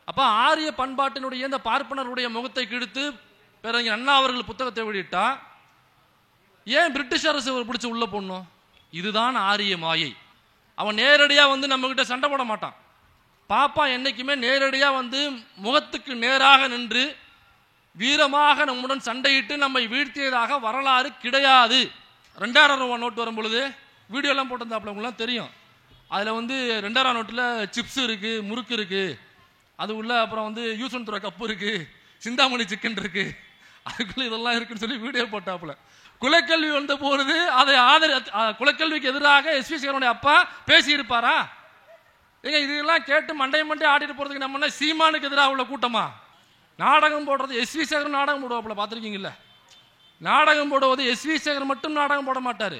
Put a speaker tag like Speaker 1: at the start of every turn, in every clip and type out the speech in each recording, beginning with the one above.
Speaker 1: அப்ப ஆரிய பண்பாட்டினுடைய இந்த பார்ப்பனருடைய முகத்தை கிழித்து பேரறிஞர் அண்ணா அவர்கள் புத்தகத்தை வெளியிட்டா ஏன் பிரிட்டிஷ் அரசு பிடிச்சி உள்ள போடணும்? இதுதான் ஆரிய மாயை. அவன் நேரடியா வந்து நம்ம கிட்ட சண்டை போட மாட்டான். பாப்பா என்னைக்குமே நேரடியா வந்து முகத்துக்கு நேராக நின்று வீரமாக நம்முடன் சண்டையிட்டு நம்மை வீழ்த்தியதாக வரலாறு கிடையாது. 2000 ரூபா நோட்டு வரும் பொழுது வீடியோ எல்லாம் போட்டிருந்தாப்புல உங்களுக்குலாம் தெரியும். அதுல வந்து 2000 நோட்டுல சிப்ஸ் இருக்கு, முறுக்கு இருக்கு, அது உள்ள அப்புறம் வந்து யூசன் துறை கப்பு இருக்கு, சிந்தாமணி சிக்கன் இருக்கு, அதுக்குள்ள இதெல்லாம் இருக்குன்னு சொல்லி வீடியோ போட்டாப்புல. குலக்கல்வி வந்த போது அதை குலக்கல்விக்கு எதிராக எஸ்வி சேகரனுடைய அப்பா பேசி இருப்பாரா? ஏங்க இதெல்லாம் கேட்டு மண்டை ஆடிட்டு போறதுக்கு நம்ம சீமானுக்கு எதிராக உள்ள கூட்டமா? நாடகம் போடுறது எஸ்வி சேகர் நாடகம் போடுவாப்புல, பார்த்துருக்கீங்கல்ல? நாடகம் போடுவது எஸ்வி சேகர் மட்டும் நாடகம் போட மாட்டாரு,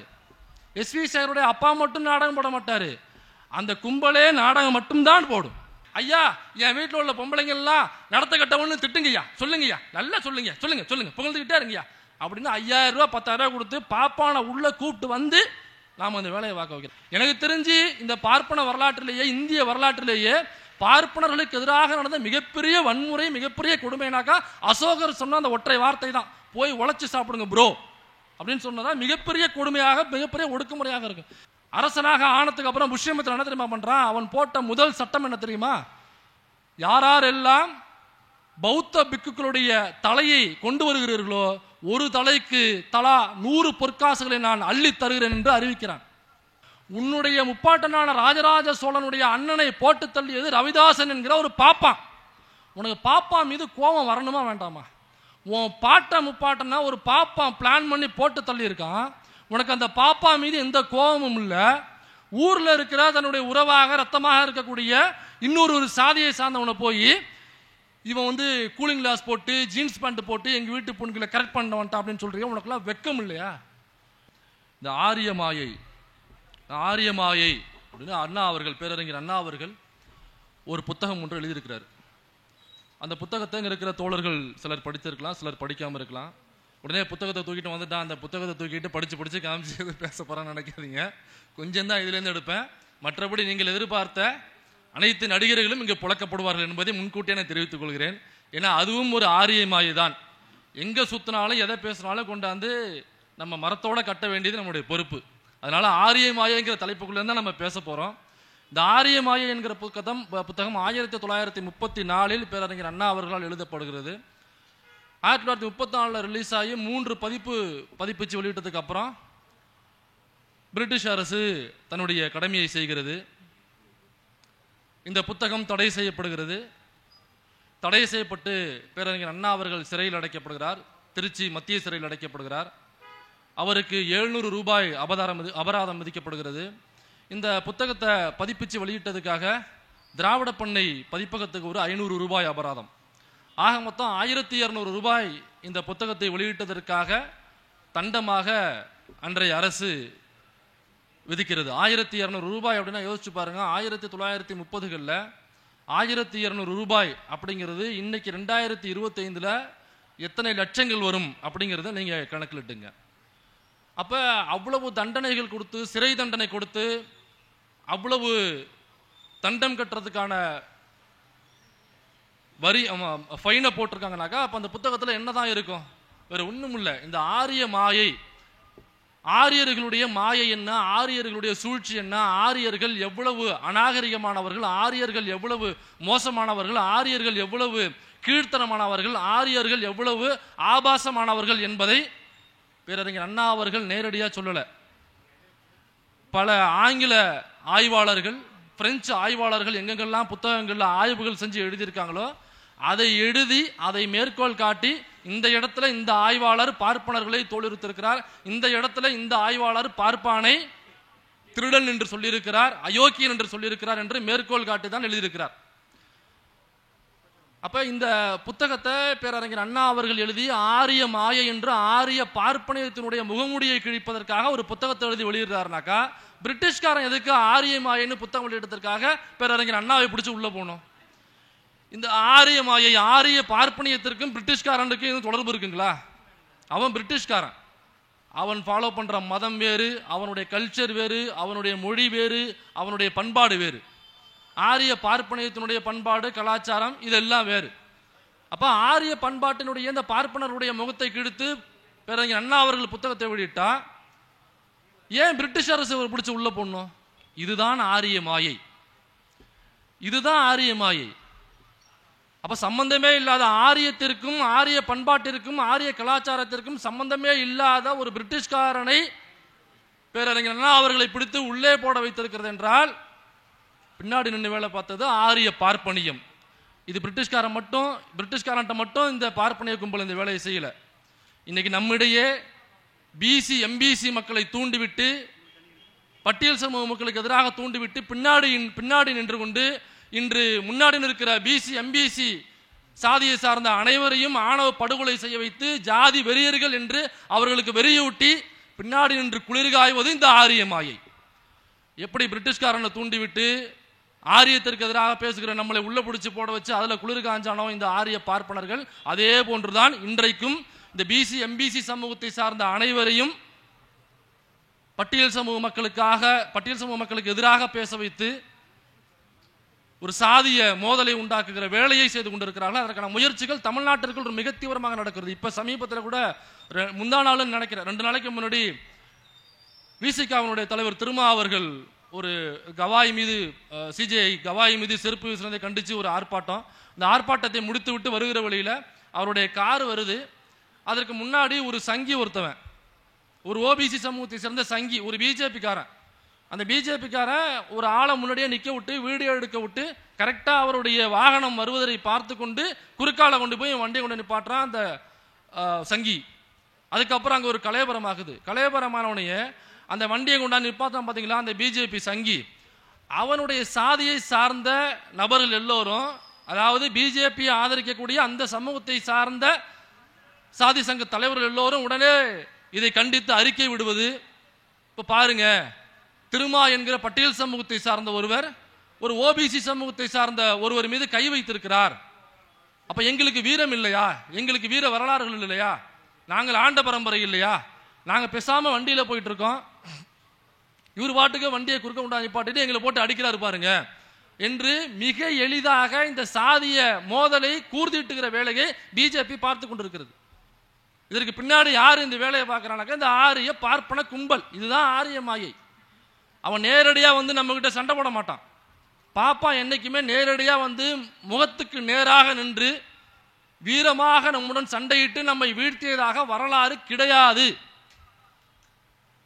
Speaker 1: எஸ்வி சேகருடைய அப்பா மட்டும் நாடகம் போட மாட்டாரு, அந்த கும்பலே நாடகம் மட்டும்தான் போடும். ஐயா என் வீட்டில் உள்ள பொம்பளைங்க எல்லாம் நடத்த கட்டவன்னு திட்டுங்கய்யா, சொல்லுங்கய்யா, நல்லா சொல்லுங்க, சொல்லுங்க சொல்லுங்க, புகழ்ந்துக்கிட்டே இருங்கய்யா அப்படின்னு 5000 ரூபா 10,000 ரூபா கொடுத்து பாப்பான உள்ள கூப்பிட்டு வந்து நாம அந்த வேலையை பார்க்க வைக்கிறோம். எனக்கு தெரிஞ்சு இந்த பார்ப்பன வரலாற்றிலேயே, இந்திய வரலாற்றிலேயே பார்ப்பனர்களுக்கு எதிராக நடந்த மிகப்பெரிய வன்முறை, மிகப்பெரிய கொடுமைனாக்கா அசோகர் சொன்ன அந்த ஒற்றை வார்த்தை தான், போய் உழைச்சு சாப்பிடுங்க ப்ரோ அப்படின்னு சொன்னதான் மிகப்பெரிய கொடுமையாக, மிகப்பெரிய ஒடுக்குமுறையாக இருக்கும். அரசனாக ஆனதுக்கு அப்புறம் புஷ்யமித்திரன் என்ன தெரியுமா பண்றான்? அவன் போட்ட முதல் சட்டம் என்ன தெரியுமா? யாரெல்லாம் பௌத்த பிக்குகளுடைய தலையை கொண்டு வருகிறீர்களோ ஒரு தலைக்கு தலா 100 பொற்காசுகளை நான் அள்ளி தருகிறேன் என்று அறிவிக்கிறான். உன்னுடைய முப்பாட்டனான ராஜராஜ சோழனுடைய அண்ணனை போட்டு தள்ளியது ரவிதாசன் என்கிற ஒரு பாப்பான். உனக்கு பாப்பா மீது கோபம் வரணுமா வேண்டாமா? உன் பாட்ட முப்பாட்டனா ஒரு பாப்பான் பிளான் பண்ணி போட்டு தள்ளி இருக்கான். உனக்கு அந்த பாப்பா மீது எந்த கோபமும் இல்லை. ஊர்ல இருக்கிற தன்னுடைய உறவாக ரத்தமாக இருக்கக்கூடிய இன்னொரு சாதியை சார்ந்தவனை போய் இவன் வந்து கூலிங் கிளாஸ் போட்டு ஜீன்ஸ் பேண்ட் போட்டு எங்க வீட்டு பொண்ணுகளை கரெக்ட் பண்ண வந்துட்டான் அப்படின்னு சொல்றீங்க. உனக்குலாம் வெக்கம் இல்லையா? இந்த ஆரிய மாயை, ஆரிய மாயை அப்படின்னு அண்ணா அவர்கள், பேரறிஞர் அண்ணா அவர்கள் ஒரு புத்தகம் ஒன்று எழுதியிருக்கிறார். அந்த புத்தகத்தை இருக்கிற தோழர்கள் சிலர் படித்திருக்கலாம், சிலர் படிக்காம இருக்கலாம். உடனே புத்தகத்தை தூக்கிட்டு வந்துட்டான், அந்த புத்தகத்தை தூக்கிட்டு படிச்சு காமிச்சு பேச போறான்னு நினைக்காதீங்க. கொஞ்சம் தான் இதுலேருந்து எடுப்பேன். மற்றபடி நீங்கள் எதிர்பார்த்த அனைத்து நடிகர்களும் இங்கே புழக்கப்படுவார்கள் என்பதை முன்கூட்டியே நான் தெரிவித்துக் கொள்கிறேன். ஏன்னா அதுவும் ஒரு ஆரிய மாயை தான். எங்க சுத்தினாலும் எதை பேசினாலும் கொண்டாந்து நம்ம மரத்தோட கட்ட வேண்டியது நம்முடைய பொறுப்பு. அதனால ஆரிய மாயைங்கிற தலைப்புக்குள்ள தான் நம்ம பேச போறோம். இந்த ஆரிய மாயை என்கிற புத்தகம் 1934 பேரறிஞர் அண்ணா அவர்களால் எழுதப்படுகிறது. 1934 ரிலீஸ் ஆகி 3 பதிப்பிச்சு வெளியிட்டதுக்கு அப்புறம் பிரிட்டிஷ் அரசு தன்னுடைய கடமையை செய்கிறது. இந்த புத்தகம் தடை செய்யப்படுகிறது. தடை செய்யப்பட்டு பேரறிஞர் அண்ணா அவர்கள் சிறையில் அடைக்கப்படுகிறார். திருச்சி மத்திய சிறையில் அடைக்கப்படுகிறார். அவருக்கு 700 ரூபாய் அபராதம் விதிக்கப்படுகிறது. இந்த புத்தகத்தை பதிப்பிச்சு வெளியிட்டதுக்காக திராவிட பண்ணை பதிப்பகத்துக்கு ஒரு 500 ரூபாய் அபராதம். ஆக மொத்தம் 1200 ரூபாய் இந்த புத்தகத்தை வெளியிட்டதற்காக தண்டமாக அன்றைய அரசு விதிக்கிறது. 1200 ரூபாய் அப்படின்னா யோசிச்சு பாருங்க. 1930களில் 1200 ரூபாய் அப்படிங்கிறது இன்னைக்கு 2025 எத்தனை லட்சங்கள் வரும் அப்படிங்கிறத நீங்க கணக்கில் இட்டுங்க. அப்ப அவ்வளவு தண்டனைகள் கொடுத்து, சிறை தண்டனை கொடுத்து, அவ்வளவு தண்டம் கட்டுறதுக்கான வரி ஃபைனை போட்டிருக்காங்கனாக்கா அப்ப அந்த புத்தகத்தில் என்னதான் இருக்கும்? வேற ஒண்ணும் இல்லை. இந்த ஆரிய மாயை, ஆரியர்களுடைய மாயை என்ன, ஆரியர்களுடைய சூழ்ச்சி என்ன, ஆரியர்கள் எவ்வளவு அநாகரிகமானவர்கள், ஆரியர்கள் எவ்வளவு மோசமானவர்கள், ஆரியர்கள் எவ்வளவு கீழ்த்தனமானவர்கள், ஆரியர்கள் எவ்வளவு ஆபாசமானவர்கள் என்பதை பேரறிஞர் அண்ணா அவர்கள் நேரடியாக சொல்லல. பல ஆங்கில ஆய்வாளர்கள், பிரெஞ்சு ஆய்வாளர்கள் எங்கெங்கெல்லாம் புத்தகங்கள்ல ஆய்வுகள் செஞ்சு எழுதியிருக்காங்களோ அதை எழுதி அதை மேற்கோள் காட்டி இந்த இடத்துல இந்த ஆய்வாளர் பார்ப்பனர்களை தோலுறுத்திருக்கிறார், இந்த இடத்துல இந்த ஆய்வாளர் பார்ப்பானை திருடன் என்று சொல்லியிருக்கிறார், அயோக்கியன் என்று சொல்லியிருக்கிறார் என்று மேற்கோள் காட்டி தான் எழுதியிருக்கிறார். அப்ப இந்த புத்தகத்தை பேரறிஞர் அண்ணா அவர்கள் எழுதி ஆரிய மாயை என்று ஆரிய பார்ப்பனியத்தினுடைய முகமூடியை கிழிப்பதற்காக ஒரு புத்தகத்தை எழுதி வெளியிடுறாருனாக்கா பிரிட்டிஷ்காரன் எதுக்கு ஆரிய மாயைன்னு புத்தகம் வெளியிட்டதற்காக பேரறிஞர் அண்ணாவை பிடிச்சி உள்ள போனோம்? இந்த ஆரிய மாயை, ஆரிய பார்ப்பனியத்திற்கும் பிரிட்டிஷ்காரனுக்கும் தொடர்பு இருக்குங்களா? அவன் பிரிட்டிஷ்காரன், அவன் ஃபாலோ பண்ற மதம் வேறு, அவனுடைய கல்ச்சர் வேறு, அவனுடைய மொழி வேறு, அவனுடைய பண்பாடு வேறு. ஆரிய பார்ப்பனியத்தினுடைய பண்பாடு கலாச்சாரம் இதெல்லாம் வேறு. அப்ப ஆரிய பண்பாட்டினுடைய இந்த பார்ப்பனருடைய முகத்தை கிழித்து பேரறிஞர் அண்ணா அவர்கள் புத்தகத்தை வெளியிட்டா ஏன் பிரிட்டிஷ் அரசு பிடிச்சி உள்ள போடணும்? இதுதான் ஆரிய மாயை, இதுதான் ஆரிய மாயை. அப்ப சம்பந்தமே இல்லாத ஆரியத்திற்கும் ஆரிய பண்பாட்டிற்கும் ஆரிய கலாச்சாரத்திற்கும் சம்பந்தமே இல்லாத ஒரு பிரிட்டிஷ்காரனை பேரறிஞர் அண்ணா அவர்களை பிடித்து உள்ளே போட வைத்திருக்கிறது என்றால் பின்னாடி நின்று வேலை பார்த்தது ஆரிய பார்ப்பனியம். இது பிரிட்டிஷ்காரன்ட்ட மட்டும் இந்த பார்ப்பனிய கும்பல் இந்த வேலையை செய்யல. இன்னைக்கு நம்மிடையே பிசி எம்பிசி மக்களை தூண்டிவிட்டு பட்டியல் சமூக மக்களுக்கு எதிராக தூண்டிவிட்டு பின்னாடி நின்று கொண்டு இன்று முன்னாடி நிற்கிற பிசி எம்பிசி சாதியை சார்ந்த அனைவரையும் ஆணவ படுகொலை செய்ய வைத்து ஜாதி வெறியர்கள் என்று அவர்களுக்கு வெறியூட்டி பின்னாடி நின்று குளிர்காய்வது இந்த ஆரிய மாயை. எப்படி பிரிட்டிஷ்காரனை தூண்டிவிட்டு ஆரியத்திற்கு எதிராக பேசுகிற நம்மளை உள்ள பிடிச்சி போட வச்சு அதில் குளிர் காஞ்சானோ இந்த ஆரிய பார்ப்பனர்கள், அதே போன்றுதான் இன்றைக்கும் இந்த பிசி எம்பிசி சமூகத்தை சார்ந்த அனைவரையும் பட்டியல் சமூக மக்களுக்கு எதிராக பேச வைத்து ஒரு சாதிய மோதலை உண்டாக்குகிற வேலையை செய்து கொண்டிருக்கிறார்கள். அதற்கான முயற்சிகள் தமிழ்நாட்டிற்குள் ஒரு மிக தீவிரமாக நடக்கிறது. இப்ப சமீபத்தில் கூட முந்தா நாள் நினைக்கிறேன் 2 நாளைக்கு முன்னாடி விசிகாவினுடைய தலைவர் திருமா அவர்கள் ஒரு கவாய் மீது சிஜிஐ கவாய் மீது செருப்பு வீசுறதை கண்டிச்சு ஒரு ஆர்ப்பாட்டம். இந்த ஆர்ப்பாட்டத்தை முடித்து விட்டு வருகிற வழியில அவருடைய கார் வருது. அதற்கு முன்னாடி ஒரு சங்கி ஒருத்தவன், ஒரு ஓபிசி சமூகத்தை சேர்ந்த சங்கி, ஒரு பிஜேபிக்காரன், அந்த பிஜேபிக்காரன் ஒரு ஆளை முன்னாடியே நிற்க விட்டு வீடியோ எடுக்க விட்டு கரெக்டாக அவருடைய வாகனம் வருவதை பார்த்து கொண்டு குறுக்கால கொண்டு போய் வண்டியை கொண்டு நிப்பாட்டுறான் அந்த சங்கி. அதுக்கப்புறம் அங்கே ஒரு கலையபரம் ஆகுது. கலையபரமானவனையே அந்த வண்டியை கொண்டாந்து நிப்பாத்தான் பார்த்தீங்களா, அந்த பிஜேபி சங்கி அவனுடைய சாதியை சார்ந்த நபர்கள் எல்லோரும், அதாவது பிஜேபியை ஆதரிக்கக்கூடிய அந்த சமூகத்தை சார்ந்த சாதி சங்க தலைவர்கள் எல்லோரும் உடனே இதை கண்டித்து அறிக்கை விடுவது. இப்போ பாருங்க, திருமா என்கிற பட்டியல் சமூகத்தை சார்ந்த ஒருவர் ஒரு ஓபிசி சமூகத்தை சார்ந்த ஒருவர் மீது கை வைத்திருக்கிறார். அப்ப எங்களுக்கு வீரம் இல்லையா? எங்களுக்கு வீர வரலாறுகள் இல்லையா? நாங்கள் ஆண்ட பரம்பரை இல்லையா? நாங்க பேசாம வண்டியில போயிட்டு இருக்கோம், இவர் பாட்டுக்கு வண்டியை குறுக்க உண்டாங்கி பாட்டுட்டு எங்களை போட்டு அடிக்கிறாரு பாருங்க என்று மிக எளிதாக இந்த சாதிய மோதலை கூர்திட்டுகிற வேலையை பிஜேபி பார்த்து கொண்டிருக்கிறது. இதற்கு பின்னாடி யாரு இந்த வேலையை பார்க்கிறானாக்க இந்த ஆரிய பார்ப்பன கும்பல். இதுதான் ஆரிய மாயை. அவன் நேரடியா வந்து நம்ம கிட்ட சண்டை போட மாட்டான். பாப்பா என்னைக்குமே நேரடியா வந்து முகத்துக்கு நேராக நின்று வீரமாக நம்முடன் சண்டையிட்டு நம்மை வீழ்த்தியதாக வரலாறு கிடையாது.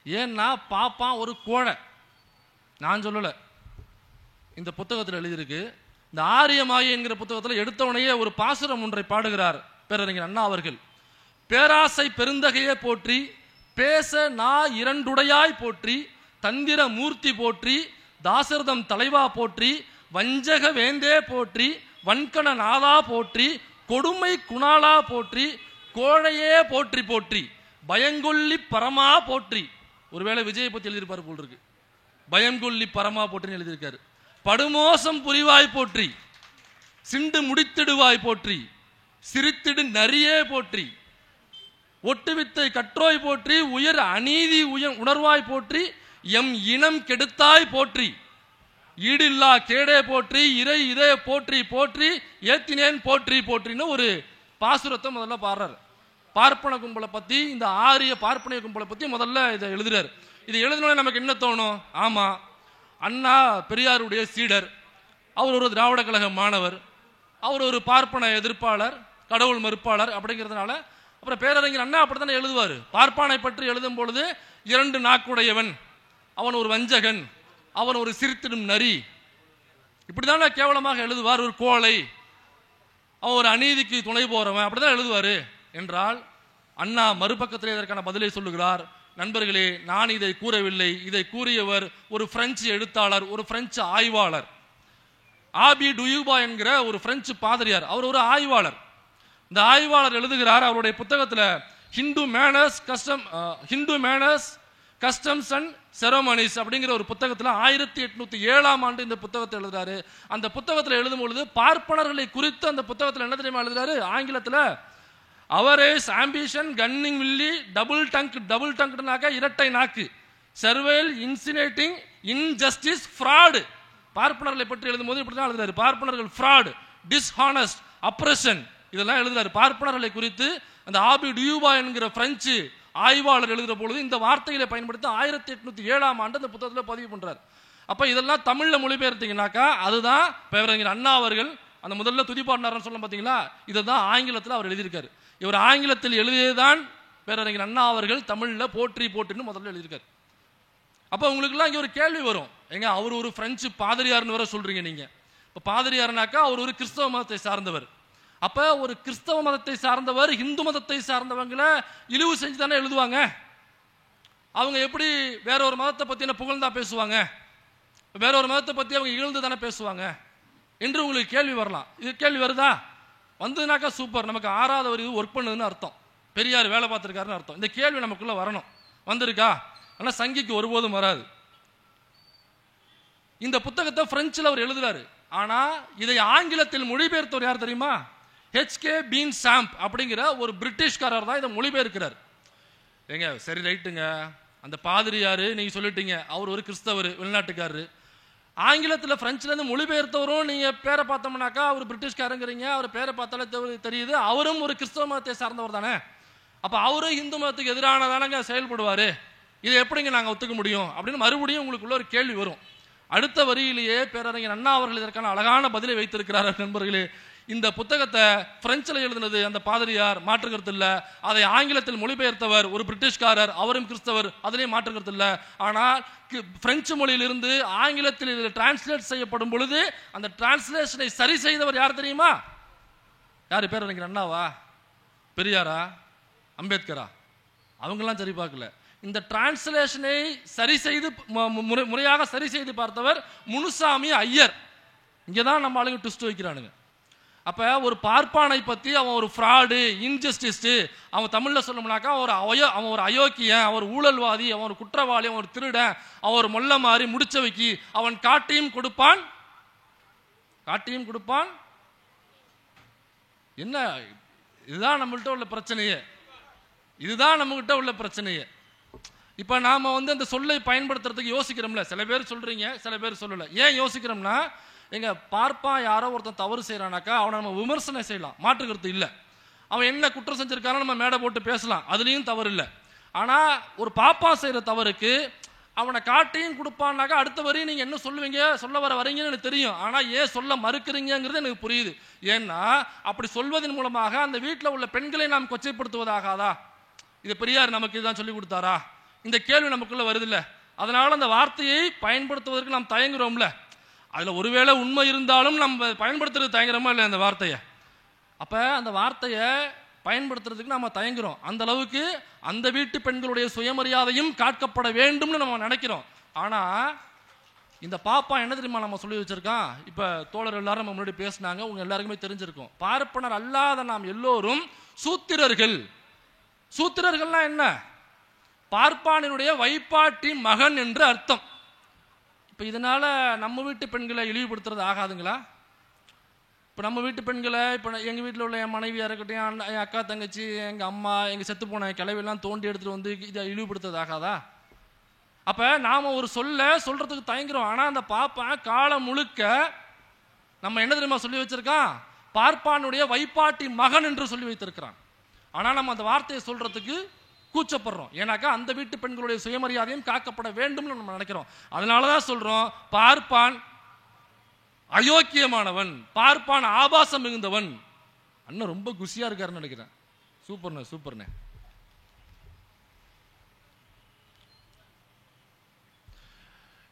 Speaker 1: ஏன்னா பாப்பான் ஒரு கோழை, நான் சொல்லல, இந்த புத்தகத்தில் எழுதியிருக்கு. இந்த ஆரிய மாயை என்கிற புத்தகத்தில் எடுத்தவனையே ஒரு பாசுரம் ஒன்றை பாடுகிறார் பேரறிஞர் அண்ணா அவர்கள். பேராசை பெருந்தகையே போற்றி, பேச நா இரண்டுடையாய் போற்றி, தந்திர மூர்த்தி போற்றி, தாசர்தம் தலைவா போற்றி, வஞ்சக வேந்தே போற்றி, வன்கண நாதா போற்றி, கொடுமை குணாலா போற்றி, கோழையே போற்றி போற்றி, பயங்கொல்லி பரமா போற்றி. ஒருவேளை விஜயை பத்தி எழுதியிருப்பாரு போல் இருக்கு, பயங்கொல்லி பரமா போற்றின்னு எழுதியிருக்காரு. படுமோசம் புரிவாய் போற்றி, சிண்டு முடித்திடுவாய் போற்றி, சிரித்திடு நரியே போற்றி, ஒட்டுவித்தை கற்றோய் போற்றி, உயர் அநீதி உணர்வாய் போற்றி, எம் இனம் கெடுத்தாய் போற்றி, ஈடில்லா கேடே போற்றி, இறை இதே போற்றி போற்றி, ஏத்தினேன் போற்றி போற்றின்னு ஒரு பாசுரத்தை முதல்ல பாடுறாரு. பார்ப்பன கும்பலை பத்தி, இந்த ஆரிய பார்ப்பனிய கும்பலை பத்தி முதல்ல இதை எழுதுறாரு. இது எழுதினோட நமக்கு என்ன தோணும்? ஆமா, அண்ணா பெரியாருடைய சீடர், அவர் ஒரு திராவிட கழக மாணவர், அவர் ஒரு பார்ப்பன எதிர்ப்பாளர், கடவுள் மறுப்பாளர் அப்படிங்கிறதுனால அப்புறம் பேரறிஞர் அண்ணா அப்படித்தானே எழுதுவார். பார்ப்பானை பற்றி எழுதும் பொழுது 2 நாக்குடையவன், அவன் ஒரு வஞ்சகன், அவன் ஒரு சிரித்திடும் நரி, இப்படிதானே கேவலமாக எழுதுவார். ஒரு கோழை, அவன் ஒரு அநீதிக்கு துணை போறவன், அப்படிதான் எழுதுவாரு என்றால் அண்ணா மறுபக்கத்தில் இதற்கான பதிலை சொல்லுகிறார். நண்பர்களே, நான் இதை கூறவில்லை, இதை கூறியவர் ஒரு பிரெஞ்சு எழுத்தாளர், ஒரு பிரெஞ்சு ஆய்வாளர், ஆபி டுயூபா என்கிற ஒரு பிரெஞ்சு பாதிரியார். அவர் ஒரு ஆய்வாளர். இந்த ஆய்வாளர் எழுதுகிறார் அவருடைய புத்தகத்தில் Hindu manners customs and ceremonies அப்படிங்கிற ஒரு புத்தகத்தில் 1807ஆம் ஆண்டு இந்த புத்தகத்தை எழுதுறாரு. அந்த புத்தகத்தில் எழுதும் பொழுது பார்ப்பனர்களை குறித்து அந்த புத்தகத்தில் என்ன தெரியுமா எழுதுறாரு? ஆங்கிலத்தில் அவரேஸ் ஆம்பிஷன் கன்னிங் வில்லி டபுள் டங்க்னாக்க இரட்டை நாக்கு, சர்வேல் இன்சினேட்டிங் இன்ஜஸ்டிஸ் ஃப்ராடு பார்ப்பனர்களை பற்றி எழுதும்போது இப்படி தான் எழுதுறாரு. பார்ப்பனர்கள் ஃப்ராட், டிஸ்ஹானஸ்ட், அப்ரஷன் இதெல்லாம் எழுதுறாரு. பார்ப்பனர்களை குறித்து அந்த ஆபி டியூபா என்கிற பிரெஞ்சு ஆய்வாளர் எழுதுற பொழுது இந்த வார்த்தைகளை பயன்படுத்தி 1807 அந்த புத்தகத்தில் பதிவு பண்றாரு. அப்ப இதெல்லாம் தமிழ்ல மொழிபெயர்த்தீங்கன்னாக்கா அதுதான் பேரறிஞர் அண்ணா அவர்கள் அந்த முதல்ல துதிப்பாடினார்னு சொல்ல பார்த்தீங்களா, இதை தான் ஆங்கிலத்தில் அவர் எழுதியிருக்காரு. இவர் ஆங்கிலத்தில் எழுதியதான் பேரறிஞர் அண்ணா அவர்கள் தமிழ்ல போற்றி போட்டுன்னு முதல்ல எழுதியிருக்காரு. அப்ப உங்களுக்குலாம் இங்க ஒரு கேள்வி வரும், எங்க அவர் ஒரு பிரெஞ்சு பாதிரியார்னு வர சொல்றீங்க நீங்க. இப்ப பாதிரியார்னாக்கா அவர் ஒரு கிறிஸ்தவ மதத்தை சார்ந்தவர். அப்ப ஒரு கிறிஸ்தவ மதத்தை சார்ந்தவர் இந்து மதத்தை சார்ந்தவங்களை இழிவு செஞ்சு தானே எழுதுவாங்க. அவங்க எப்படி வேற ஒரு மதத்தை பத்தி புகழ்ந்தா பேசுவாங்க, வேற ஒரு மதத்தை பத்தி அவங்க இகழ்ந்து தானே பேசுவாங்க என்று உங்களுக்கு கேள்வி வரலாம். இது கேள்வி வருதா? வந்ததுனாக்கா சூப்பர், நமக்கு 6வது வரி ஒர்க் பண்ணுதுன்னு அர்த்தம், பெரியார் வேலை பார்த்திருக்காருன்னு அர்த்தம். இந்த கேள்வி நமக்குள்ள வரணும். வந்திருக்கா? ஆனால் சங்கிக்கு ஒருபோதும் வராது. இந்த புத்தகத்தை பிரெஞ்சில் அவர் எழுதுறாரு. ஆனா இதை ஆங்கிலத்தில் மொழிபெயர்த்தவர் யார் தெரியுமா? ஹெச்கே பீன் சாம்ப் அப்படிங்கிற ஒரு பிரிட்டிஷ்காரர் தான் இதை மொழிபெயர்க்கிறார். ஏங்க சரி ரைட்டுங்க, அந்த பாதிரியாரு நீங்க சொல்லிட்டீங்க அவர் ஒரு கிறிஸ்தவர் வெளிநாட்டுக்காரரு. ஆங்கிலத்தில் பிரெஞ்சிலேருந்து மொழிபெயர்த்தவரும் நீங்க பேரை பார்த்தோம்னாக்கா அவர் பிரிட்டிஷ்காரங்கிறீங்க, அவர் பேரை பார்த்தாலே தெரியுது அவரும் ஒரு கிறிஸ்தவ மதத்தை சார்ந்தவர் தானே. அப்ப அவரும் இந்து மதத்துக்கு எதிரானதானங்க செயல்படுவாரு, இதை எப்படிங்க நாங்கள் ஒத்துக்க முடியும் அப்படின்னு மறுபடியும் உங்களுக்குள்ள ஒரு கேள்வி வரும். அடுத்த வரியிலேயே பேரறிஞர் அண்ணா அவர்கள் இதற்கான அழகான பதிலை வைத்திருக்கிறார்கள். நண்பர்களே, இந்த புத்தகத்தை பிரெஞ்சில் எழுதினது அந்த பாதிரியார், மாற்றுக்கிறது இல்லை. அதை ஆங்கிலத்தில் மொழிபெயர்த்தவர் ஒரு பிரிட்டிஷ்காரர், அவரும் கிறிஸ்தவர், அதிலேயும் மாற்றுக்கிறது இல்லை. ஆனால் பிரெஞ்சு மொழியிலிருந்து ஆங்கிலத்தில் இதில் டிரான்ஸ்லேட் செய்யப்படும் பொழுது அந்த டிரான்ஸ்லேஷனை சரி செய்தவர் யார் தெரியுமா? யாரு? பேரறிஞர் அண்ணாவா, பெரியாரா, அம்பேத்கரா? அவங்கெல்லாம் சரி பார்க்கல. இந்த டிரான்ஸ்லேஷனை சரி செய்து முறையாக சரி செய்து பார்த்தவர் முனுசாமி ஐயர். இங்கதான் நம்ம ஆளுங்க ட்விஸ்ட் வைக்கிறானுங்க. அப்ப ஒரு பார்ப்பானை பத்தி அவன் ஒரு ஃப்ராடு, இன்ஜஸ்டிஸ், அவன் தமிழ்ல சொல்லணும்னாக்கா அவன் ஒரு அயோக்கியன், அவன் ஒரு ஊழல்வாதி, அவன் ஒரு குற்றவாளி, அவன் ஒரு திருடன், அவன் ஒரு மொல்ல மாறி முடிச்ச வைக்கி, அவன் காட்டியும் கொடுப்பான் காட்டியும் கொடுப்பான். என்ன இதுதான் நம்மகிட்ட உள்ள பிரச்சனையே, இதுதான் நம்மகிட்ட உள்ள பிரச்சனையே. இப்ப நாம அந்த சொல்லை பயன்படுத்துறதுக்கு யோசிக்கிறோம்ல. சில பேர் சொல்றீங்க, சில பேர் சொல்லல. ஏன் யோசிக்கிறோம்னா, எங்க பார்ப்பா யாரோ ஒருத்தன் தவறு செய்யறானாக்கா அவனை நம்ம விமர்சனம் செய்யலாம், மாற்றுக்கிறது இல்லை. அவன் என்ன குற்றம் செஞ்சிருக்கானோ நம்ம மேடை போட்டு பேசலாம், அதுலயும் தவறு இல்லை. ஆனா ஒரு பாப்பா செய்யற தவறுக்கு அவனை காட்டியும் கொடுப்பான்னாக்கா அடுத்த வரையும் நீங்க என்ன சொல்லுவீங்க, சொல்ல வரீங்கன்னு எனக்கு தெரியும். ஆனா ஏன் சொல்ல மறுக்கிறீங்கிறது எனக்கு புரியுது. ஏன்னா அப்படி சொல்வதன் மூலமாக அந்த வீட்டில் உள்ள பெண்களை நாம் கொச்சைப்படுத்துவதாகாதா? இது பெரியார் நமக்கு இதுதான் சொல்லி கொடுத்தாரா? இந்த கேள்வி நமக்குள்ள வருது இல்ல. அதனால அந்த வார்த்தையை பயன்படுத்துவதற்கு நாம் தயங்குறோம்ல. அதுல ஒருவேளை உண்மை இருந்தாலும் நம்ம பயன்படுத்துறது தயங்குறோமா இல்லை அந்த வார்த்தையை? அப்ப அந்த வார்த்தையை பயன்படுத்துறதுக்கு நம்ம தயங்குறோம். அந்த அளவுக்கு அந்த வீட்டு பெண்களுடைய சுயமரியாதையும் காக்கப்பட வேண்டும்னு நம்ம நினைக்கிறோம். ஆனா இந்த பாப்பா என்ன தெரியுமா நம்ம சொல்லி வச்சிருக்கான்? இப்ப தோழர் எல்லாரும் நம்ம முன்னாடி பேசினாங்க, உங்க எல்லாருக்குமே தெரிஞ்சிருக்கும். பார்ப்பனர் அல்லாத நாம் எல்லோரும் சூத்திரர்கள். சூத்திரர்கள்னா என்ன? பார்ப்பானினுடைய வைப்பாட்டி மகன் என்று அர்த்தம். இப்ப இதனால நம்ம வீட்டு பெண்களை இழிவுபடுத்துறது ஆகாதுங்களா? இப்ப நம்ம வீட்டு பெண்களை, இப்ப எங்க வீட்டில் உள்ள என் மனைவியா இருக்கட்டும், என் அக்கா தங்கச்சி, எங்க அம்மா, எங்க செத்து போன கிளவியெல்லாம் தோண்டி எடுத்துட்டு இதை இழிவுபடுத்துறது ஆகாதா? அப்ப நாம ஒரு சொல்றதுக்கு தயங்குறோம். ஆனா அந்த பாப்பா காலம் முழுக்க நம்ம என்ன தெரியுமா சொல்லி வச்சிருக்கான்? பார்ப்பானுடைய வைப்பாட்டி மகன் என்று சொல்லி வைத்திருக்கிறான். ஆனா நம்ம அந்த வார்த்தையை சொல்றதுக்கு கூச்சப்படுறோம். ஏன்னாக்கா அந்த வீட்டு பெண்களுடைய சுயமரியாதையும் காக்கப்பட வேண்டும் நம்ம நினைக்கிறோம். அதனாலதான் சொல்றோம், பார்ப்பான் அயோக்கியமானவன், பார்ப்பான் ஆபாசம் மிகுந்தவன். அண்ணன் ரொம்ப குஷியா இருக்காருன்னு நினைக்கிறேன். சூப்பர்ண்ணே, சூப்பர்ண்ணே.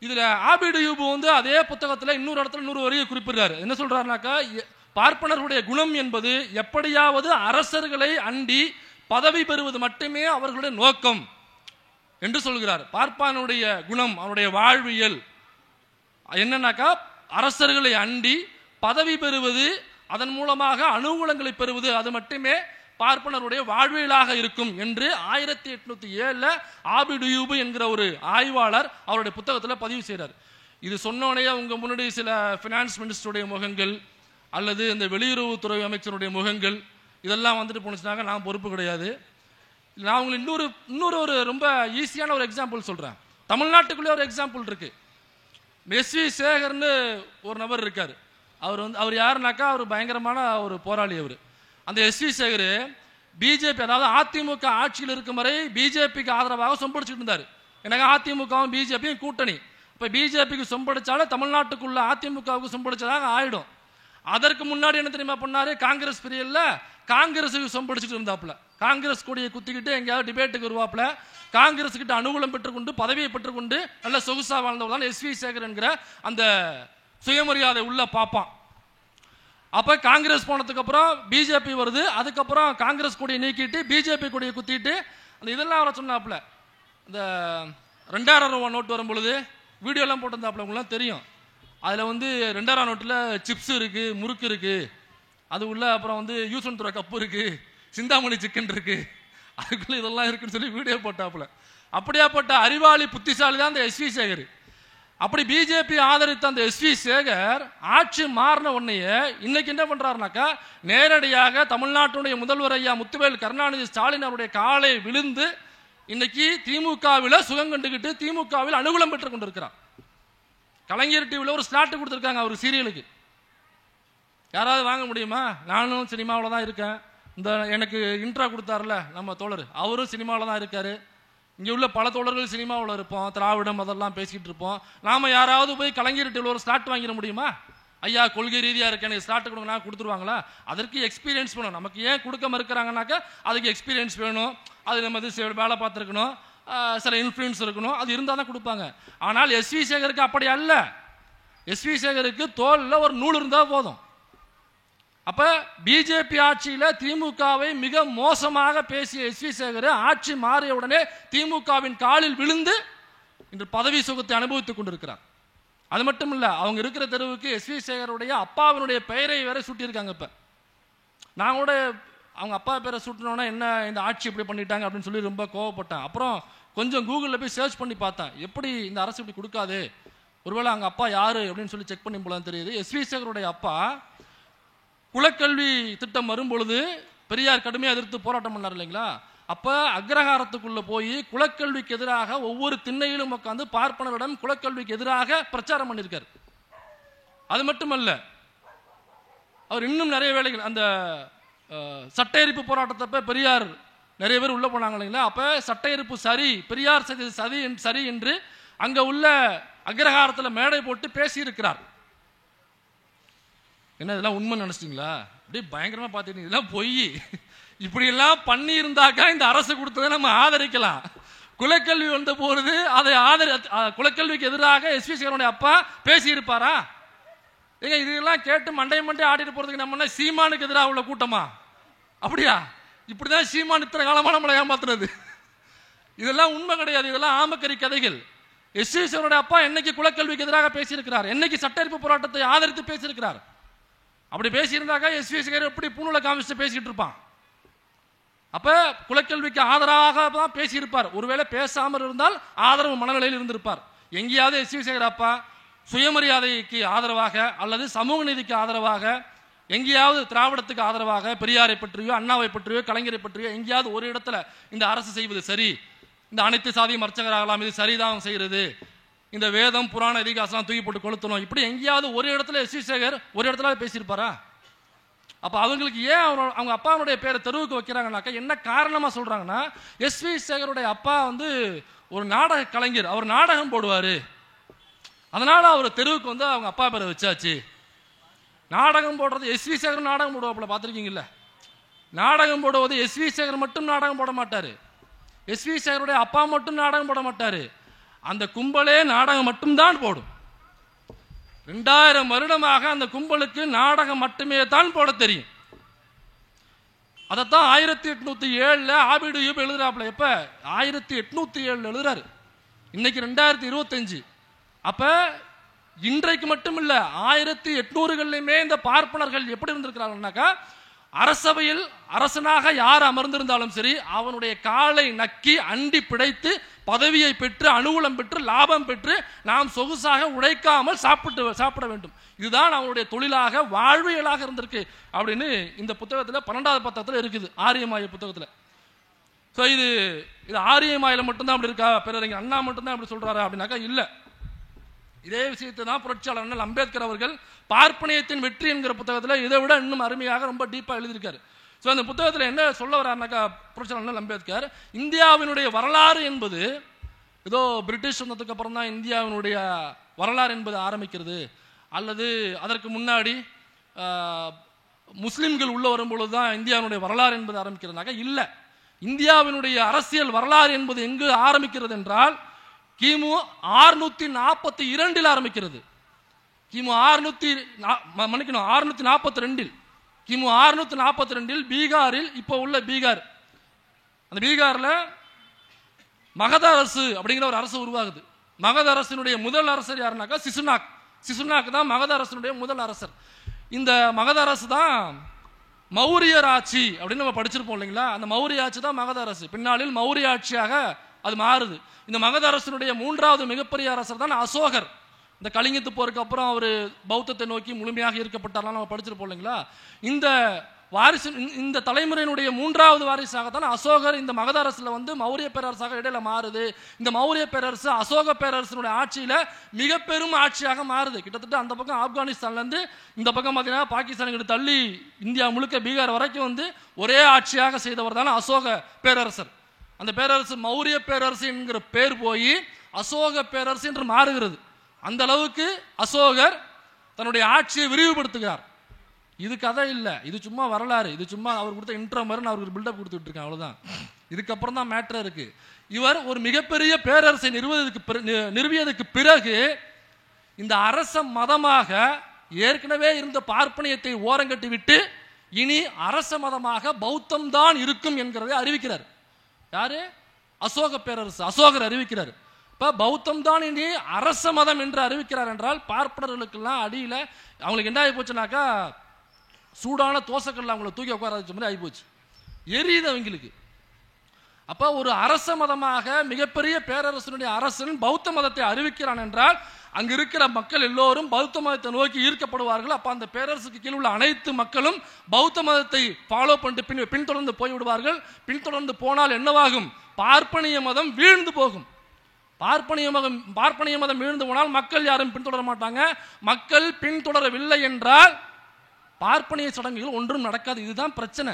Speaker 1: இதுல ஆபிடு யூபு அதே புத்தகத்துல இன்னொரு இடத்துல இன்னொரு வரியை குறிப்பிடுறாரு. என்ன சொல்றாருனாக்கா, பார்ப்பனர்களுடைய குணம் என்பது எப்படியாவது அரசர்களை அண்டி பதவி பெறுவது மட்டுமே அவர்களுடைய நோக்கம் என்று சொல்கிறார். பார்ப்பானுடைய குணம், அவனுடைய வாழ்வியல் என்னன்னாக்கா, அரசர்களை அண்டி பதவி பெறுவது, அதன் மூலமாக அனுகூலங்களை பெறுவது, அது மட்டுமே பார்ப்பனருடைய வாழ்வியலாக இருக்கும் என்று 1807 ஆபிடு யூபு என்கிற ஒரு ஆய்வாளர் அவருடைய புத்தகத்தில் பதிவு செய்கிறார். இது சொன்னோடனே உங்க முன்னாடி சில பினான்ஸ் மினிஸ்டருடைய முகங்கள் அல்லது இந்த வெளியுறவுத்துறை அமைச்சருடைய முகங்கள் இதெல்லாம் வந்துட்டு போனுச்சுனாங்க, நான் பொறுப்பு கிடையாது. நான் உங்களுக்கு இன்னொரு ஒரு ரொம்ப ஈஸியான ஒரு எக்ஸாம்பிள் சொல்றேன். தமிழ்நாட்டுக்குள்ளே ஒரு எக்ஸாம்பிள் இருக்கு. எஸ்வி சேகர்னு ஒரு நபர் இருக்கார். அவர் யாருனாக்கா அவர் பயங்கரமான ஒரு போராளி. அவர் அந்த எஸ்வி சேகர் பிஜேபி, அதாவது அதிமுக ஆட்சியில் இருக்கும் வரை பிஜேபிக்கு ஆதரவாக சொம்படிச்சுட்டு இருந்தார். எனக்கு அதிமுகவும் பிஜேபியும் கூட்டணி. இப்போ பிஜேபிக்கு சொம்படிச்சாலும் தமிழ்நாட்டுக்குள்ள அதிமுகவுக்கு சொம்படிச்சதாக ஆயிடும். அதற்கு முன்னாடி என்ன தெரியுமா பண்ணாரு? காங்கிரஸ் பிரியல்ல, காங்கிரஸுக்கு சொம்படிச்சுட்டு இருந்தாப்புல. காங்கிரஸ் கொடியை குத்திக்கிட்டு எங்கேயாவது டிபேட்டுக்கு வருவாப்புல. காங்கிரஸ் கிட்ட அனுகூலம் பெற்றுக்கொண்டு பதவியை பெற்றுக்கொண்டு நல்ல சொகுசா வாழ்ந்தவர் தான் எஸ்வி சேகர் என்கிற அந்த சுயமரியாதை உள்ள பாப்பான். அப்ப காங்கிரஸ் போனதுக்கு அப்புறம் பிஜேபி வருது. அதுக்கப்புறம் காங்கிரஸ் கொடியை நீக்கிட்டு பிஜேபி கொடியை குத்திட்டு அந்த இதெல்லாம் அவரை சொன்னாப்புல. இந்த 2000 ரூபா நோட்டு வரும் பொழுது வீடியோ எல்லாம் போட்டிருந்தாப்புல, உங்களுக்குலாம் தெரியும். அதுல 2000 நோட்டுல சிப்ஸ் இருக்கு, முறுக்கு இருக்கு, அது உள்ள அப்புறம் யூசன் கப்பு இருக்கு, சிந்தாமணி சிக்கன் இருக்கு, அதுக்குள்ள இதெல்லாம் இருக்குன்னு சொல்லி வீடியோ போட்டாப்புல. அப்படியாப்பட்ட அறிவாளி புத்திசாலி தான் அந்த எஸ்வி சேகர். அப்படி பிஜேபி ஆதரித்த அந்த எஸ்வி சேகர் ஆட்சி மாறின உடனேயே இன்னைக்கு என்ன பண்றாருனாக்கா, நேரடியாக தமிழ்நாட்டுடைய முதல்வர் ஐயா முத்துவேல் கருணாநிதி ஸ்டாலின் அவருடைய காலை விழுந்து இன்னைக்கு திமுகவில் சுகம் கண்டுகிட்டு திமுகவில் அனுகூலம் பெற்றுக் கொண்டிருக்கிறார். கலைஞர் டிவியில் ஒரு ஸ்லாட் கொடுத்துருக்காங்க அவருக்கு, சீரியலுக்கு. யாராவது வாங்க முடியுமா? நானும் சினிமாவில் தான் இருக்கேன். இந்த எனக்கு இன்ட்ரா கொடுத்தாருல நம்ம தோழர், அவரும் சினிமாவில் தான் இருக்காரு. இங்கே உள்ள பல தோழர்கள் சினிமாவில் இருப்போம், திராவிடம் அதெல்லாம் பேசிக்கிட்டு இருப்போம். நாம யாராவது போய் கலைஞர் டிவியில் ஒரு ஸ்லாட் வாங்கிட முடியுமா? ஐயா கொள்கை ரீதியாக இருக்கு, எனக்கு ஸ்லாட் கொடுங்க, கொடுத்துருவாங்களா? அதற்கு எக்ஸ்பீரியன்ஸ் வேணும். நமக்கு ஏன் கொடுக்க மறுக்கிறாங்கனாக்கா அதுக்கு எக்ஸ்பீரியன்ஸ் வேணும், அது நம்ம வேலை பார்த்துருக்கணும், சில இன்ஃப்ளூயன்ஸ் இருக்கணும், அது இருந்தால் தான் கொடுப்பாங்க. ஆனால் எஸ்வி சேகருக்கு அப்படி அல்ல. எஸ்வி சேகருக்கு தோலில் ஒரு நூல் இருந்தால் போதும். அப்ப பிஜேபி ஆட்சியில திமுகவை மிக மோசமாக பேசிய எஸ்வி சேகர் ஆட்சி மாறிய உடனே திமுகவின் காலில் விழுந்து இன்று பதவி சுகத்தை அனுபவித்துக் கொண்டிருக்கிறார். அது மட்டும் இல்ல, அவங்க இருக்கிற தெருவுக்கு எஸ்வி சேகருடைய அப்பாவினுடைய பெயரை வேற சூட்டியிருக்காங்க. இப்ப நான் கூட அவங்க அப்பா பேரை சூட்டினோன்னா என்ன இந்த ஆட்சி இப்படி பண்ணிட்டாங்க அப்படின்னு சொல்லி ரொம்ப கோவப்பட்டேன். அப்புறம் கொஞ்சம் கூகுளில் போய் சர்ச் பண்ணி பார்த்தேன், எப்படி இந்த அரசு இப்படி கொடுக்காது, ஒருவேளை அவங்க அப்பா யாரு அப்படின்னு சொல்லி செக் பண்ணி போல தெரியுது. எஸ்வி சேகருடைய அப்பா குலக்கல்வி திட்டம் வரும்பொழுது பெரியார் கடுமையாக எதிர்த்து போராட்டம் பண்ணார் இல்லைங்களா? அப்ப அக்ரஹாரத்துக்குள்ள போய் குலக்கல்விக்கு எதிராக ஒவ்வொரு திண்ணையிலும் உட்காந்து பார்ப்பனரிடம் குலக்கல்விக்கு எதிராக பிரச்சாரம் பண்ணியிருக்கார். அது மட்டுமல்ல, அவர் இன்னும் நிறைய வேலைகள், அந்த சட்ட எரிப்பு போராட்டத்தப்ப பெரியார் நிறைய பேர் உள்ள போனாங்க இல்லைங்களா? அப்ப சட்ட எரிப்பு சரி, பெரியார் சரி என்று அங்க உள்ள அக்ரஹாரத்தில் மேடை போட்டு பேசியிருக்கிறார். என்ன இதெல்லாம் உண்மை நினைச்சிட்டீங்களா? அப்படியே பயங்கரமா பார்த்துட்டு இதெல்லாம் பொய். இப்படி எல்லாம் பண்ணி இருந்தாக்கா இந்த அரசு கொடுத்ததை நம்ம ஆதரிக்கலாம். குலக்கல்வி வந்த போது அதை குலக்கல்விக்கு எதிராக எஸ்வி சேகருடைய அப்பா பேசி இருப்பாரா? ஏங்க இதெல்லாம் கேட்டு மண்டை ஆடிட்டு போறதுக்கு நம்ம சீமானுக்கு எதிராக உள்ள கூட்டமா? அப்படியா? இப்படிதான் சீமான் இத்தனை காலமா நம்மளை ஏமாத்துறது. இதெல்லாம் உண்மை கிடையாது, இதெல்லாம் ஆமக்கறி கதைகள். எஸ்வி சேகருடைய அப்பா என்னைக்கு குலக்கல்விக்கு எதிராக பேசியிருக்கிறார்? என்னைக்கு சட்ட எரிப்பு போராட்டத்தை ஆதரித்து பேசியிருக்கிறார்? அப்படி பேசியிருந்தாக்கா எஸ்வி சேகர் எப்படி பூணூலை காமிச்சு பேசிக்கிட்டு இருப்பான்? அப்ப குலக்கல்விக்கு ஆதரவாக தான் பேசியிருப்பார். ஒருவேளை பேசாமல் இருந்தால் ஆதரவு மனநிலையில் இருந்திருப்பார். எங்கேயாவது எஸ்வி சேகர் அப்பா சுயமரியாதைக்கு ஆதரவாக அல்லது சமூக நீதிக்கு ஆதரவாக, எங்கேயாவது திராவிடத்துக்கு ஆதரவாக, பெரியாரை பற்றியோ அண்ணாவை பற்றியோ கலைஞரை பற்றியோ எங்கேயாவது ஒரு இடத்துல இந்த அரசு செய்வது சரி, இந்த அனைத்து சாதியும் அர்ச்சகராகலாம், இது சரிதான் செய்யறது, இந்த வேதம் புராண இதிகாசம் தூக்கி போட்டு கொளுத்தணும், இப்படி எங்கேயாவது ஒரு இடத்துல எஸ்வி சேகர் ஒரு இடத்துல பேசியிருப்பாரா? அப்ப அவங்களுக்கு ஏன் அவங்க அப்பாவுடைய பேரை தெருவுக்கு வைக்கிறாங்கனாக்கா என்ன காரணமா சொல்றாங்கன்னா, எஸ்வி சேகருடைய அப்பா ஒரு நாடக கலைஞர், அவர் நாடகம் போடுவாரு, அதனால அவர் தெருவுக்கு அவங்க அப்பா பேரை வச்சாச்சு. நாடகம் போடுறது எஸ்வி சேகர் நாடகம் போடுவாப்புல, பார்த்துருக்கீங்கல்ல? நாடகம் போடுவது எஸ்வி சேகர் மட்டும் நாடகம் போட மாட்டாரு, எஸ்வி சேகருடைய அப்பா மட்டும் நாடகம் போட மாட்டாரு, அந்த கும்பலே நாடகம் மட்டும்தான் போடும். 2000 வருடமாக அந்த கும்பலுக்கு நாடகம் மட்டுமே தான் போட தெரியும். அதைத்தான் 1807 ஆபிடு யூப் எழுதுறாப்புல. எப்ப 1807 எழுதுறாரு, இன்னைக்கு 2025. அப்ப இன்றைக்கு மட்டும் இல்ல, 1800களிலுமே இந்த பார்ப்பனர்கள் எப்படி இருந்திருக்கிறாங்கன்னாக்கா, அரசவையில் அரசனாக யார் அமர்ந்திருந்தாலும் சரி அவனுடைய காலை நக்கி அண்டி பிடைத்து பதவியை பெற்று அனுகூலம் பெற்று லாபம் பெற்று நாம் சொகுசாக உழைக்காமல் சாப்பிட வேண்டும். இதுதான் அவனுடைய தொழிலாக வாழ்வியலாக இருந்திருக்கு அப்படின்னு இந்த புத்தகத்தில் 12வது பத்தகத்தில் இருக்குது, ஆரியமாய புத்தகத்தில். ஸோ இது ஆரியமாயில மட்டும்தான் அப்படி இருக்கா, பேரறிஞர் அண்ணா மட்டும்தான் அப்படி சொல்றாரு அப்படின்னாக்கா இல்லை. இதே விஷயத்தை தான் புரட்சியாளர் அண்ணல் அம்பேத்கர் அவர்கள் பார்ப்பனியத்தின் வெற்றி என்கிற புத்தகத்தில் இதை விட இன்னும் அருமையாக ரொம்ப டீப்பாக எழுதியிருக்காரு. ஸோ அந்த புத்தகத்தில் என்ன சொல்ல வர்றாருனாக்கா புரட்சியாளர் அண்ணல் அம்பேத்கர், இந்தியாவினுடைய வரலாறு என்பது ஏதோ பிரிட்டிஷ் வந்ததுக்கு அப்புறம் தான் இந்தியாவினுடைய வரலாறு என்பது ஆரம்பிக்கிறது, அல்லது அதற்கு முன்னாடி முஸ்லிம்கள் உள்ள வரும்பொழுது தான் இந்தியாவினுடைய வரலாறு என்பது ஆரம்பிக்கிறதுனாக்க இல்லை. இந்தியாவினுடைய அரசியல் வரலாறு என்பது எங்கு ஆரம்பிக்கிறது என்றால் கிமு 642 ஆரம்பிக்கிறது. கிமு 642 கிமு 642 பீகாரில், இப்போ உள்ள பீகார், அந்த பீகாரில் மகத அரசு அப்படிங்கிற ஒரு அரசு உருவாகுது. மகத அரசினுடைய முதல் அரசர் யாருனாக்கா சிசுநாக். சிசுநாக் தான் மகத அரசினுடைய முதல் அரசர். இந்த மகத அரசு தான் மௌரியர் ஆட்சி அப்படின்னு நம்ம படிச்சிருப்போம் இல்லைங்களா. அந்த மௌரிய ஆட்சி தான் மகத அரசு. பின்னாளில் மௌரிய ஆட்சியாக அது மாறுது. இந்த மகத அரசனுடைய மூன்றாவது மிகப்பெரிய அரசர் தான் அசோகர். இந்த கலிங்கத்து போருக்கு அப்புறம் அவர் பௌத்தத்தை நோக்கி முழுமையாக ஈர்க்கப்பட்டார்லாம் நம்ம படிச்சிருப்போம் இல்லைங்களா. இந்த வாரிசு, இந்த தலைமுறையினுடைய மூன்றாவது வாரிசாக தான் அசோகர் இந்த மகத அரசுல வந்து மௌரிய பேரரசாக இடையில மாறுது. இந்த மௌரிய பேரரசு அசோக பேரரசனுடைய ஆட்சியில மிக பெரும் ஆட்சியாக மாறுது. கிட்டத்தட்ட அந்த பக்கம் ஆப்கானிஸ்தான்ல இருந்து இந்த பக்கம் பார்த்தீங்கன்னா பாகிஸ்தானுக்கு தள்ளி இந்தியா முழுக்க பீகார் வரைக்கும் வந்து ஒரே ஆட்சியாக செய்தவர் தான் அசோக பேரரசர். அந்த பேரரசு மௌரிய பேரரசு என்கிற பேர் போய் அசோக பேரரசு என்று மாறுகிறது. அந்த அளவுக்கு அசோகர் தன்னுடைய ஆட்சியை விரிவுபடுத்துகிறார். இது கதை இல்லை, இது சும்மா வரலாறு. இது சும்மா அவர் கொடுத்த இன்ட்ரோ மாதிரி நான் அவருக்கு பில்டப் கொடுத்துட்டு இருக்கேன், அவ்வளவுதான். இதுக்கப்புறம் தான் மேட்டர் இருக்கு. இவர் ஒரு மிகப்பெரிய பேரரசை நிறுவியதுக்கு பிறகு இந்த அரச மதமாக ஏற்கனவே இருந்த பார்ப்பனியத்தை ஓரங்கட்டி விட்டு இனி அரச மதமாக பௌத்தம் தான் இருக்கும் என்கிறதை அறிவிக்கிறார். யாரு? அசோக பேரரசு, அசோகர் அறிவிக்கிறார். இப்ப பௌத்தம் தான் இனி அரச மதம் என்று அறிவிக்கிறார் என்றால் பார்ப்பனர்களுக்கெல்லாம் அடியில அவங்களுக்கு என்ன ஆகி போச்சுனாக்கா சூடான தோசைக்கல்ல அவங்களை தூக்கி உட்கார வச்ச மாதிரி ஆகி போச்சு, எரியுது அவங்களுக்கு. அப்ப ஒரு அரச மதமாக மிகப்பெரிய பேரரசனுடைய அரசன் பௌத்த மதத்தை அறிவிக்கிறான் என்றால் அங்க இருக்கிற மக்கள் எல்லோரும் பௌத்த மதத்தை நோக்கி ஈர்க்கப்படுவார்கள். அப்ப அந்த பேரரசுக்கு கீழ் உள்ள அனைத்து மக்களும் பௌத்த மதத்தை ஃபாலோ பண்ணிட்டு பின்தொடர்ந்து போய்விடுவார்கள். பின்தொடர்ந்து போனால் என்னவாகும்? பார்ப்பனிய மதம் வீழ்ந்து போகும். பார்ப்பனிய மதம் வீழ்ந்து போனால் மக்கள் யாரும் பின்தொடர மாட்டாங்க. மக்கள் பின்தொடரவில்லை என்றால் பார்ப்பனிய சடங்குகள் ஒன்றும் நடக்காது. இதுதான் பிரச்சனை.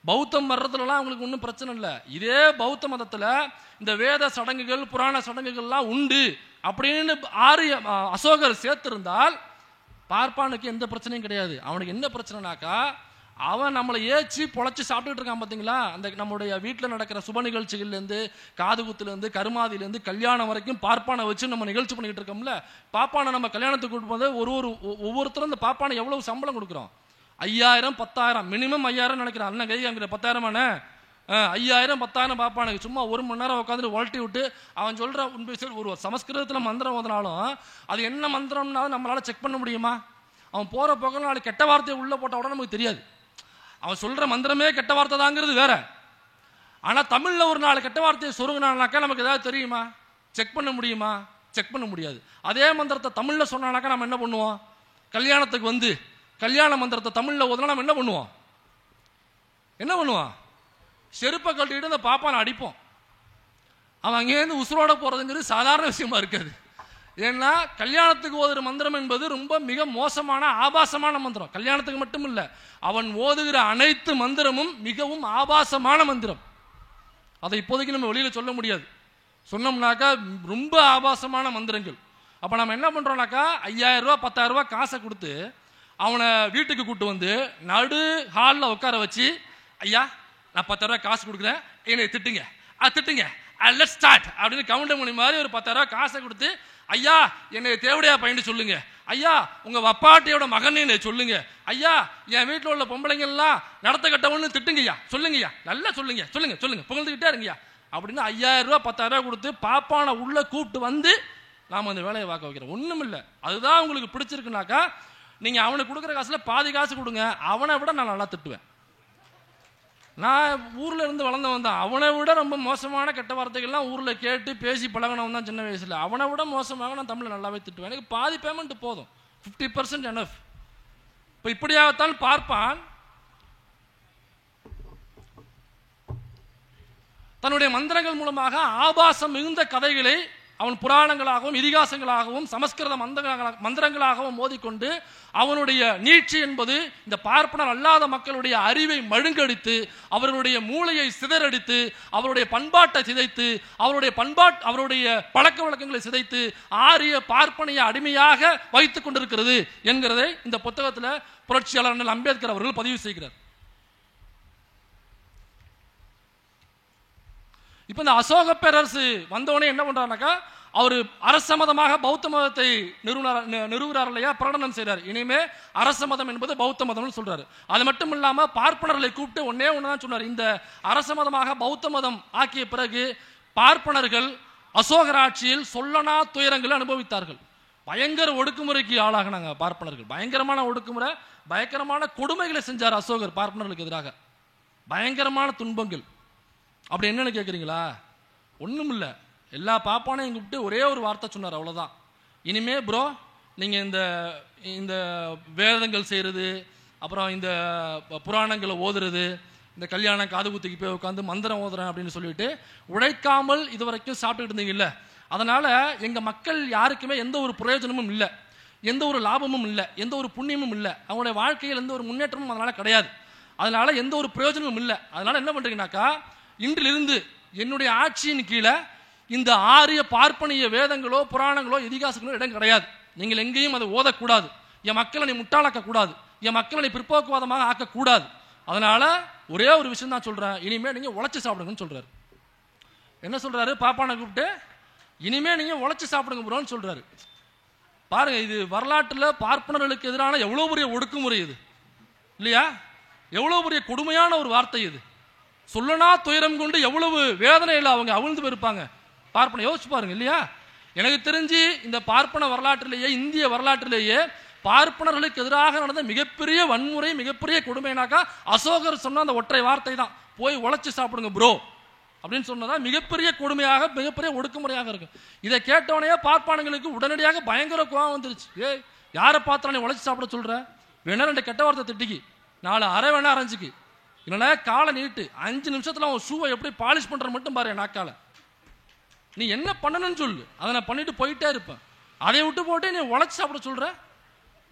Speaker 1: பௌத்தம் வர்றதுலாம் அவங்களுக்கு ஒன்றும் பிரச்சனை இல்லை. இதே பௌத்த மதத்தில் இந்த வேத சடங்குகள் புராண சடங்குகள்லாம் உண்டு அப்படின்னு அசோகர் சேர்த்திருந்தால் பார்ப்பானுக்கு எந்த பிரச்சனையும் கிடையாது. அவனுக்கு என்ன பிரச்சனைனாக்கா அவன் நம்மளை ஏற்றி பொழைச்சி சாப்பிட்டுட்டு இருக்கான் பார்த்தீங்களா. அந்த நம்முடைய வீட்டில் நடக்கிற சுப நிகழ்ச்சிகள்லேருந்து காதுகுத்துலேருந்து கருமாதிலேருந்து கல்யாணம் வரைக்கும் பார்ப்பானை வச்சு நம்ம நிகழ்ச்சி பண்ணிக்கிட்டு இருக்கோம்ல. பாப்பானை நம்ம கல்யாணத்துக்கு கூட்டு போது ஒவ்வொருத்தரும் இந்த பாப்பானை எவ்வளவு சம்பளம் கொடுக்குறோம்? 5000 10,000 மினிமம் 5000 நினைக்கிறேன். அண்ணன் கை காமிக்கிற 10,000 5000 10,000 பாப்பானுக்கு சும்மா 1 மணி நேரம் உட்காந்துட்டு உழட்டி விட்டு அவன் சொல்ற உண்மை ஒரு சமஸ்கிருதத்தில் மந்திரம் ஓதினாலும் அது என்ன மந்திரம்னா நம்மளால செக் பண்ண முடியுமா? அவன் போற போக நாளைக்கு கெட்ட வார்த்தையை உள்ள போட்ட உடனே நமக்கு தெரியாது. அவன் சொல்ற மந்திரமே கெட்ட வார்த்தை தாங்கிறது வேற. ஆனா தமிழ்ல ஒரு 4 கெட்ட வார்த்தையை சொருங்கினாக்கா நமக்கு ஏதாவது தெரியுமா? செக் பண்ண முடியுமா? செக் பண்ண முடியாது. அதே மந்திரத்தை தமிழ்ல சொன்னாக்கா நம்ம என்ன பண்ணுவோம்? கல்யாணத்துக்கு வந்து கல்யாண மந்திரத்தை தமிழ்ல ஓதுனா நம்ம என்ன பண்ணுவோம்? செருப்பை கட்டிட்டு அந்த பாப்பானை அடிப்போம். அவன் அங்கேருந்து உசுரோட போறதுங்கிறது சாதாரண விஷயமா இருக்காது. ஏன்னா கல்யாணத்துக்கு ஓதுற மந்திரம் என்பது ரொம்ப மிக மோசமான ஆபாசமான மந்திரம். கல்யாணத்துக்கு மட்டும் இல்ல, அவன் ஓதுகிற அனைத்து மந்திரமும் மிகவும் ஆபாசமான மந்திரம். அதை இப்போதைக்கு நம்ம வெளியில சொல்ல முடியாது. சொன்னோம்னாக்கா ரொம்ப ஆபாசமான மந்திரங்கள். அப்ப நம்ம என்ன பண்றோம்னாக்கா 5000 ரூபாய் 10,000 ரூபாய் காசை கொடுத்து அவனை வீட்டுக்கு கூட்டு வந்து நடு ஹாலில் உட்கார வச்சு, ஐயா நான் 10,000 ரூபாய் காசு கொடுக்குறேன், என்னை திட்டுங்க திட்டுங்க லெட்ஸ் ஸ்டார்ட் அப்படின்னு கவுண்டர் மணி மாதிரி ஒரு 10,000 ரூபாய் காசை கொடுத்து, ஐயா என்னை தேவடையா பையன் சொல்லுங்க, ஐயா உங்க வப்பாட்டியோட மகன் என்னை சொல்லுங்க, ஐயா என் வீட்டில் உள்ள பொம்பளைங்க எல்லாம் நடத்த கட்டவன்னு திட்டுங்கய்யா, சொல்லுங்கய்யா நல்லா சொல்லுங்க சொல்லுங்க சொல்லுங்க புகழ்ந்துக்கிட்டே இருங்கய்யா அப்படின்னு 5000 ரூபாய் 10,000 ரூபாய் கொடுத்து பாப்பானை உள்ள கூப்பிட்டு வந்து நாம அந்த வேலையை பார்க்க வைக்கிறோம். ஒண்ணும் இல்லை. அதுதான் உங்களுக்கு பிடிச்சிருக்குனாக்கா நீங்க அவனுக்கு கொடுக்குற காசுல பாதி காசு கொடுங்க. அவனை விட நான் நல்லா திட்டுவேன். நான் ஊர்ல இருந்து வளர்ந்தவன் தான். அவனை விட ரொம்ப மோசமான கெட்ட வார்த்தைகள்லாம் ஊர்ல கேட்டு பேசி பழகினவன் தான் சின்ன வயசுல. அவனை விட மோசமாக நான் தமிழ்ல நல்லாவே திட்டுவேன். எனக்கு பாதி பேமெண்ட் போதும், 50% எனஃப். இப்ப இப்படியாகத்தான் பார்ப்பான் தன்னுடைய மந்திரங்கள் மூலமாக ஆபாசம் மிகுந்த கதைகளை அவன் புராணங்களாகவும் இதிகாசங்களாகவும் சமஸ்கிருத மந்திரங்களாகவும் மோதிக்கொண்டு அவனுடைய நீட்சி என்பது இந்த பார்ப்பனர் அல்லாத மக்களுடைய அறிவை மழுங்கடித்து அவர்களுடைய மூளையை சிதறடித்து அவருடைய பண்பாட்டை சிதைத்து அவருடைய பழக்க வழக்கங்களை சிதைத்து ஆரிய பார்ப்பனைய அடிமையாக வைத்துக் கொண்டிருக்கிறது என்கிறதை இந்த புத்தகத்தில் புரட்சியாளர் அண்ணல் அம்பேத்கர் அவர்கள் பதிவு செய்கிறார். இப்ப இந்த அசோக பேரரசு வந்தவனே என்ன பண்றாருனாக்கா, அவர் அரச மதமாக பௌத்த மதத்தை நிறுவுறார் இல்லையா, பிரகடனம் செய்றார். இனிமே அரச மதம் என்பது பௌத்த மதம்னு சொல்றாரு. அது மட்டும் இல்லாம பார்ப்பனர்களை கூப்பிட்டு ஒன்னே ஒண்ணுதான் சொன்னார், இந்த அரச மதமாக பௌத்த மதம் ஆக்கிய பிறகு பார்ப்பனர்கள் அசோகர் ஆட்சியில் சொல்லனா துயரங்களை அனுபவித்தார்கள். பயங்கர ஒடுக்குமுறைக்கு ஆளாகினாங்க பார்ப்பனர்கள். பயங்கரமான ஒடுக்குமுறை, பயங்கரமான கொடுமைகளை செஞ்சார் அசோகர் பார்ப்பனர்களுக்கு எதிராக. பயங்கரமான துன்பங்கள். அப்படி என்னன்னு கேட்குறீங்களா? ஒன்றும் இல்லை. எல்லா பாப்பானையும் கூப்பிட்டு ஒரே ஒரு வார்த்தை சொன்னார், அவ்வளோதான். இனிமே ப்ரோ நீங்கள் இந்த வேதங்கள் செய்கிறது, அப்புறம் இந்த புராணங்களை ஓதுறது, இந்த கல்யாணம் காது குத்திக்கு போய் உட்காந்து மந்திரம் ஓதுறேன் அப்படின்னு சொல்லிட்டு உழைக்காமல் இது வரைக்கும் சாப்பிட்டுட்டு இருந்தீங்கல்ல, அதனால் எங்கள் மக்கள் யாருக்குமே எந்த ஒரு பிரயோஜனமும் இல்லை, எந்த ஒரு லாபமும் இல்லை, எந்த ஒரு புண்ணியமும் இல்லை, அவங்களுடைய வாழ்க்கையில் எந்த ஒரு முன்னேற்றமும் அதனால் கிடையாது. அதனால் எந்த ஒரு பிரயோஜனமும் இல்லை. அதனால் என்ன பண்ணுறீங்கன்னாக்கா, இன்றிலிருந்து என்னுடைய ஆட்சியின் கீழே இந்த ஆரிய பார்ப்பனிய வேதங்களோ புராணங்களோ இதிகாசங்களோ இடம் கிடையாது. நீங்கள் எங்கேயும் அதை ஓதக்கூடாது. என் மக்களை நீ முட்டாளாக்க கூடாது, என் மக்களை நீ பிற்போக்குவாதமாக ஆக்கக்கூடாது. அதனால ஒரே ஒரு விஷயம் தான் சொல்றேன், இனிமே நீங்க உழைச்சு சாப்பிடுங்கன்னு சொல்றாரு. என்ன சொல்றாரு? பாப்பானை கூப்பிட்டு இனிமே நீங்க உழைச்சு சாப்பிடுங்க ப்ரோன்னு சொல்றாரு. பாருங்க, இது வரலாற்றுல பார்ப்பனர்களுக்கு எதிரான எவ்வளவு பெரிய ஒடுக்குமுறை இது இல்லையா? எவ்வளவு பெரிய கொடுமையான ஒரு வார்த்தை இது. சொல்லனா துயரம் கொண்டு எவ்வளவு வேதனையில் அவங்க அவிழ்ந்து போயிருப்பாங்க பார்ப்பனை. யோசிச்சு பாருங்க இல்லையா? எனக்கு தெரிஞ்சு இந்த பார்ப்பன வரலாற்றிலேயே, இந்திய வரலாற்றிலேயே பார்ப்பனர்களுக்கு எதிராக நடந்த மிகப்பெரிய வன்முறை, மிகப்பெரிய கொடுமைனாக்கா அசோகர் சொன்ன அந்த ஒற்றை வார்த்தை தான், போய் உழைச்சு சாப்பிடுங்க ப்ரோ அப்படின்னு சொன்னதா மிகப்பெரிய கொடுமையாக, மிகப்பெரிய ஒடுக்குமுறையாக இருக்கும். இதை கேட்டவனையே பார்ப்பானங்களுக்கு உடனடியாக பயங்கர கோபம் வந்துருச்சு. யாரை பார்த்தாலும் நீ உழைச்சு சாப்பிட சொல்ற? வேணா ரெண்டு கெட்ட வார்த்தை திட்டிக்கு, 4 அரை வேணா அரைஞ்சிக்கு, இல்லைன்னா காலை நீட்டு, 5 நிமிஷத்துல அவன் ஷூவை எப்படி பாலிஷ் பண்ற மட்டும் பாரு நாக்கால. நீ என்ன பண்ணணும்னு சொல்லு, அதை நான் பண்ணிட்டு போயிட்டே இருப்பேன். அதை விட்டு போட்டு நீ உழைச்சி சாப்பிட சொல்ற?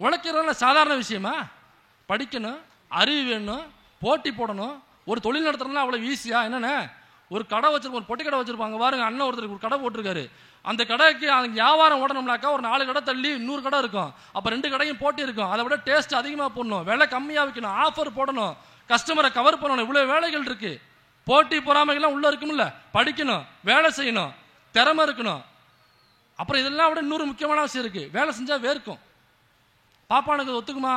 Speaker 1: உழைக்கிறதுல சாதாரண விஷயமா? படிக்கணும், அறிவு வேணும், போட்டி போடணும். ஒரு தொழில் நடத்துறதுனா அவ்வளவு ஈஸியா? என்னென்ன, ஒரு கடை வச்சிருப்போம், ஒரு பொட்டி கடை வச்சிருப்பாங்க பாருங்க. அண்ணன் ஒருத்தருக்கு ஒரு கடை போட்டிருக்காரு. அந்த கடைக்கு அந்த வியாபாரம் ஓடணும்னாக்கா ஒரு 4 கடை தள்ளி இன்னொரு கடை இருக்கும். அப்ப 2 கடையும் போட்டி இருக்கும். அதை விட டேஸ்ட் அதிகமா போடணும், விலை கம்மியா வைக்கணும், ஆஃபர் போடணும், கஸ்டமரை கவர் பண்ணணும். இவ்வளவு வேலைகள் இருக்கு. போட்டி பொறாமைகள்லாம் உள்ள இருக்கும்ல. படிக்கணும், வேலை செய்யணும், திறமை இருக்கணும். அப்புறம் இதெல்லாம் விட இன்னொரு முக்கியமான விஷயம் இருக்கு, வேலை செஞ்சா வேர்க்கும். பாப்பானுக்கு ஒத்துக்குமா?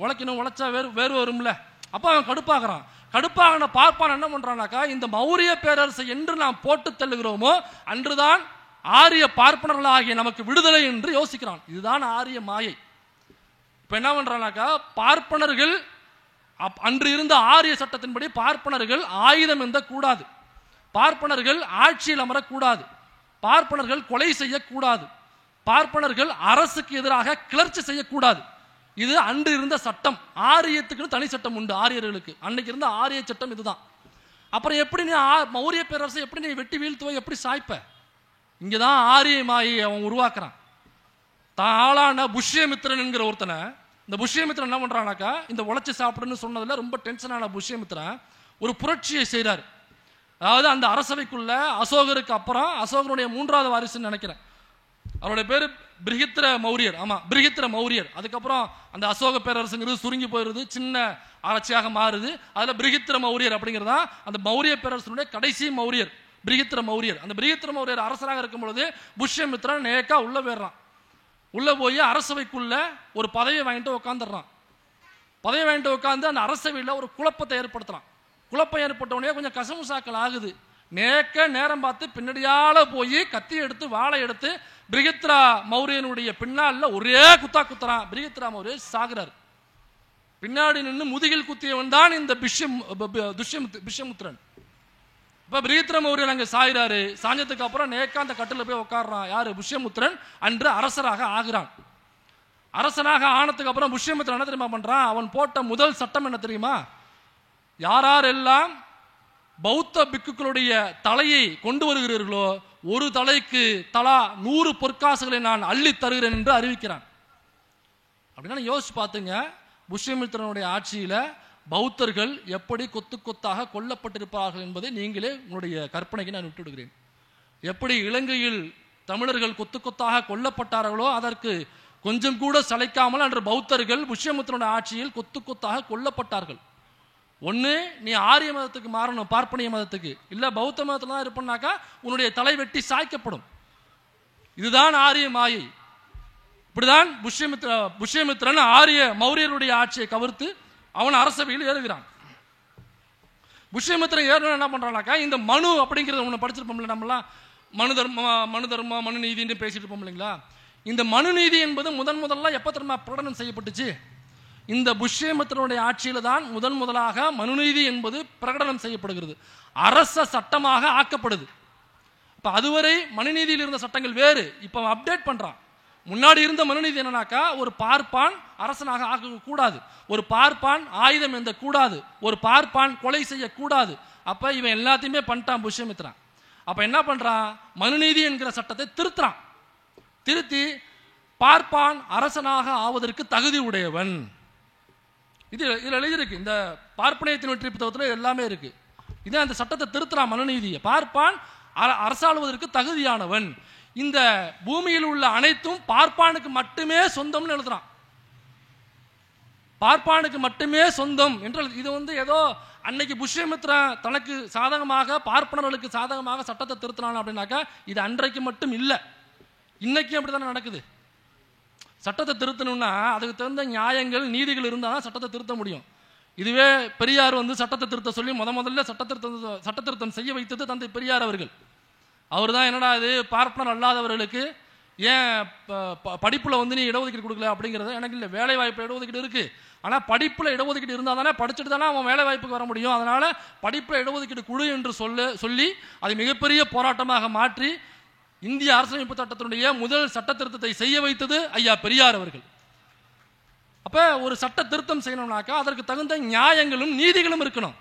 Speaker 1: உழைக்கணும், உழைச்சா வேறு வரும்ல. அப்ப அவன் கடுப்பாகிறான். கடுப்பாக பார்ப்பான் என்ன பண்றானாக்கா, இந்த மௌரிய பேரரசை என்று நாம் போட்டு தள்ளுகிறோமோ அன்றுதான் ஆரிய பார்ப்பனர்கள் ஆகிய நமக்கு விடுதலை என்று யோசிக்கிறான். இதுதான் ஆரிய மாயை. இப்ப என்ன பண்றானாக்கா, பார்ப்பனர்கள் அன்று இருந்த ஆரிய சட்டத்தின்படி பார்ப்பனர்கள் ஆயுதம் எந்த கூடாது, பார்ப்பனர்கள் ஆட்சியில் அமரக்கூடாது, பார்ப்பனர்கள் கொலை செய்யக்கூடாது, பார்ப்பனர்கள் அரசுக்கு எதிராக கிளர்ச்சி செய்யக்கூடாது. இது அன்று இருந்த சட்டம். ஆரியத்துக்கு தனி சட்டம் உண்டு. ஆரியர்களுக்கு அன்னைக்கு இருந்த ஆரிய சட்டம் இதுதான். அப்புறம் எப்படி நீ மௌரிய பேரரசை எப்படி நீ வெட்டி வீழ்த்துவ, எப்படி சாய்ப்ப? இங்கதான் ஆரிய மாயை அவன் உருவாக்குறான். தான் ஆளான புஷ்யமித்திரன் என்கிற ஒருத்தனை, இந்த புஷ்யமித்திரன் என்ன பண்றானாக்கா, இந்த உழைச்சி சாப்பிடுன்னு சொன்னதுல ரொம்ப டென்ஷனான புஷ்யமித்திரன் ஒரு புரட்சியை செய்கிறார். அதாவது அந்த அரசவைக்குள்ள அசோகருக்கு அப்புறம் அசோகருடைய 3வது வாரிசுன்னு நினைக்கிறேன், அவருடைய பேரு பிரிஹித்திர மௌரியர். ஆமா, பிரிஹித்திர மௌரியர். அதுக்கப்புறம் அந்த அசோக பேரரசுங்கிறது சுருங்கி போயிருது, சின்ன ஆட்சியாக மாறுது. அதுல பிரிஹித்திர மௌரியர் அப்படிங்கிறதா அந்த மௌரிய பேரரசனுடைய கடைசி மௌரியர், பிரிஹித்திர மௌரியர். அந்த பிரிஹித்திர மௌரியர் அரசராக இருக்கும் பொழுது புஷ்யமித்திரன் நேக்கா உள்ள போயிடுறான். உள்ள போய் அரசவைக்குள்ள ஒரு பதவியை வாங்கிட்டு உட்காந்துடுறான். பதவி வாங்கிட்டு உட்காந்து அந்த அரசவையில் ஒரு குழப்பத்தை ஏற்படுத்துறான். குழப்பம் ஏற்பட்ட உடனே கொஞ்சம் கசமுசாக்கள் ஆகுது. நேரம் பார்த்து பின்னாடியால போய் கத்தி எடுத்து வாளை எடுத்து பிரிஹித்ரா மௌரியனுடைய பின்னால ஒரே குத்துறான். பிரிஹித்ரா மௌரியர் சாகுறார். பின்னாடி நின்று முதுகில் குத்தியவன் தான் இந்த பிஷ்யமுத்திரன். இப்ப பிரிஹித்ர மௌரியர் அங்க சாயிறாரு. சாஞ்சதுக்கு அப்புறம் நேக்கா அந்த கட்டில போய் உட்கார்றான். யாரு? புஷ்யமுத்திரன். அன்று அரசராக ஆகிறான். அரசனாக ஆனதுக்கு அப்புறம் புஷ்யமுத்திரன் என்ன தெரியுமா பண்றான்? அவன் போட்ட முதல் சட்டம் என்ன தெரியுமா? யாரெல்லாம் பௌத்த பிக்குகளுடைய தலையை கொண்டு வருகிறீர்களோ ஒரு தலைக்கு தலா 100 பொற்காசுகளை நான் அள்ளி தருகிறேன் என்று அறிவிக்கிறான். அப்படின்னா யோசிச்சு பார்த்துங்க, புஷ்யமித்திரனுடைய ஆட்சியில பௌத்தர்கள் எப்படி கொத்து கொத்தாக கொல்லப்பட்டிருப்பார்கள் என்பதை நீங்களே உங்களுடைய கற்பனைக்கு நான் விட்டுவிடுகிறேன். எப்படி இலங்கையில் தமிழர்கள் கொத்து கொத்தாக கொல்லப்பட்டார்களோ அதற்கு கொஞ்சம் கூட சளைக்காமல் அன்று பௌத்தர்கள் புஷ்யமித்திரனுடைய ஆட்சியில் கொத்து கொத்தாக கொல்லப்பட்டார்கள். ஒன்று, நீ ஆரிய மதத்துக்கு மாறணும், பார்ப்பனிய மதத்துக்கு, இல்லை பௌத்த மதத்தில் தான் இருப்பனாக்கா உன்னுடைய தலை வெட்டி சாய்க்கப்படும். இதுதான் ஆரிய மாயை. இப்படிதான் புஷ்யமித்திரன் ஆரிய மௌரியருடைய ஆட்சியை கவிர்த்து அவன் அரசவையில் ஏறுகிறான். புஷ்யமித்திரன் ஏறணும் என்ன பண்றானாக்கா, இந்த மனு அப்படிங்கிறத ஒன்று படிச்சிருப்போம்ல, நம்மளாம் மனு தர்மம் மனு நீதினு பேசிட்டு இருப்போம் இல்லைங்களா. இந்த மனு நீதி என்பது முதல்ல எப்போ திரும்ப பிரகடனம் செய்யப்பட்டுச்சு? இந்த புஷ்யமித்திரனுடைய ஆட்சியில தான் முதலாக மனுநீதி என்பது பிரகடனம் செய்யப்படுகிறது, அரச சட்டமாக ஆக்கப்படுது. இப்ப அதுவரை மனுநீதியில் இருந்த சட்டங்கள் வேறு, இப்ப அப்டேட் பண்றான். முன்னாடி இருந்த மனுநீதி என்னன்னாக்கா, ஒரு பார்ப்பான் அரசனாக ஆக்க கூடாது, ஒரு பார்ப்பான் ஆயுதம் எந்த கூடாது, ஒரு பார்ப்பான் கொலை செய்யக்கூடாது. அப்ப இவன் எல்லாத்தையுமே பண்ணிட்டான் புஷ்யமித்திரன். அப்ப என்ன பண்றான், மனுநீதி என்கிற சட்டத்தை திருத்துறான். திருத்தி பார்ப்பான் அரசனாக ஆவதற்கு தகுதி உடையவன். இதில் எழுதியிருக்கு, இந்த பார்ப்பனியத்தின் வெற்றி புத்தகத்தில் எல்லாமே இருக்கு. இதே அந்த சட்டத்தை திருத்துறான் மனுநீதியை. பார்ப்பான் அரசாளுவதற்கு தகுதியானவன், இந்த பூமியில் உள்ள அனைத்தும் பார்ப்பானுக்கு மட்டுமே சொந்தம்னு எழுதுறான். பார்ப்பானுக்கு மட்டுமே சொந்தம் என்று. இது ஏதோ அன்னைக்கு புஷ்யமித்திரன் தனக்கு சாதகமாக பார்ப்பனர்களுக்கு சாதகமாக சட்டத்தை திருத்தினான் அப்படின்னாக்கா இது அன்றைக்கு மட்டும் இல்லை, இன்னைக்கு அப்படித்தானே நடக்குது. சட்டத்தை திருத்தணும்னா அதுக்கு தகுந்த நியாயங்கள் நீதிகள் இருந்தால் தான் சட்டத்தை திருத்த முடியும். இதுவே பெரியார் சட்டத்தை திருத்த சொல்லி முதல்ல சட்ட திருத்தம் செய்ய வைத்தது தந்தை பெரியார் அவர்கள். அவர் தான் என்னடா இது பார்ப்பனர் அல்லாதவர்களுக்கு ஏன் படிப்புல நீ இடஒதுக்கீடு கொடுக்கல அப்படிங்கிறத. எனக்கு இல்லை, வேலை வாய்ப்பு இடஒதுக்கீடு இருக்கு, ஆனால் படிப்புல இடஒதுக்கீடு இருந்தால் தானே படிச்சுட்டு தானே அவன் வேலை வாய்ப்புக்கு வர முடியும். அதனால படிப்புல இடஒதுக்கீடு குழு என்று சொல்லி அதை மிகப்பெரிய போராட்டமாக மாற்றி இந்திய அரசியலமைப்பு சட்டத்தினுடைய முதல் சட்ட திருத்தத்தை செய்ய வைத்தது ஐயா பெரியார் அவர்கள். அப்ப ஒரு சட்ட திருத்தம் செய்யணும்னாக்கா அதற்கு தகுந்த நியாயங்களும் நீதிகளும் இருக்கணும்.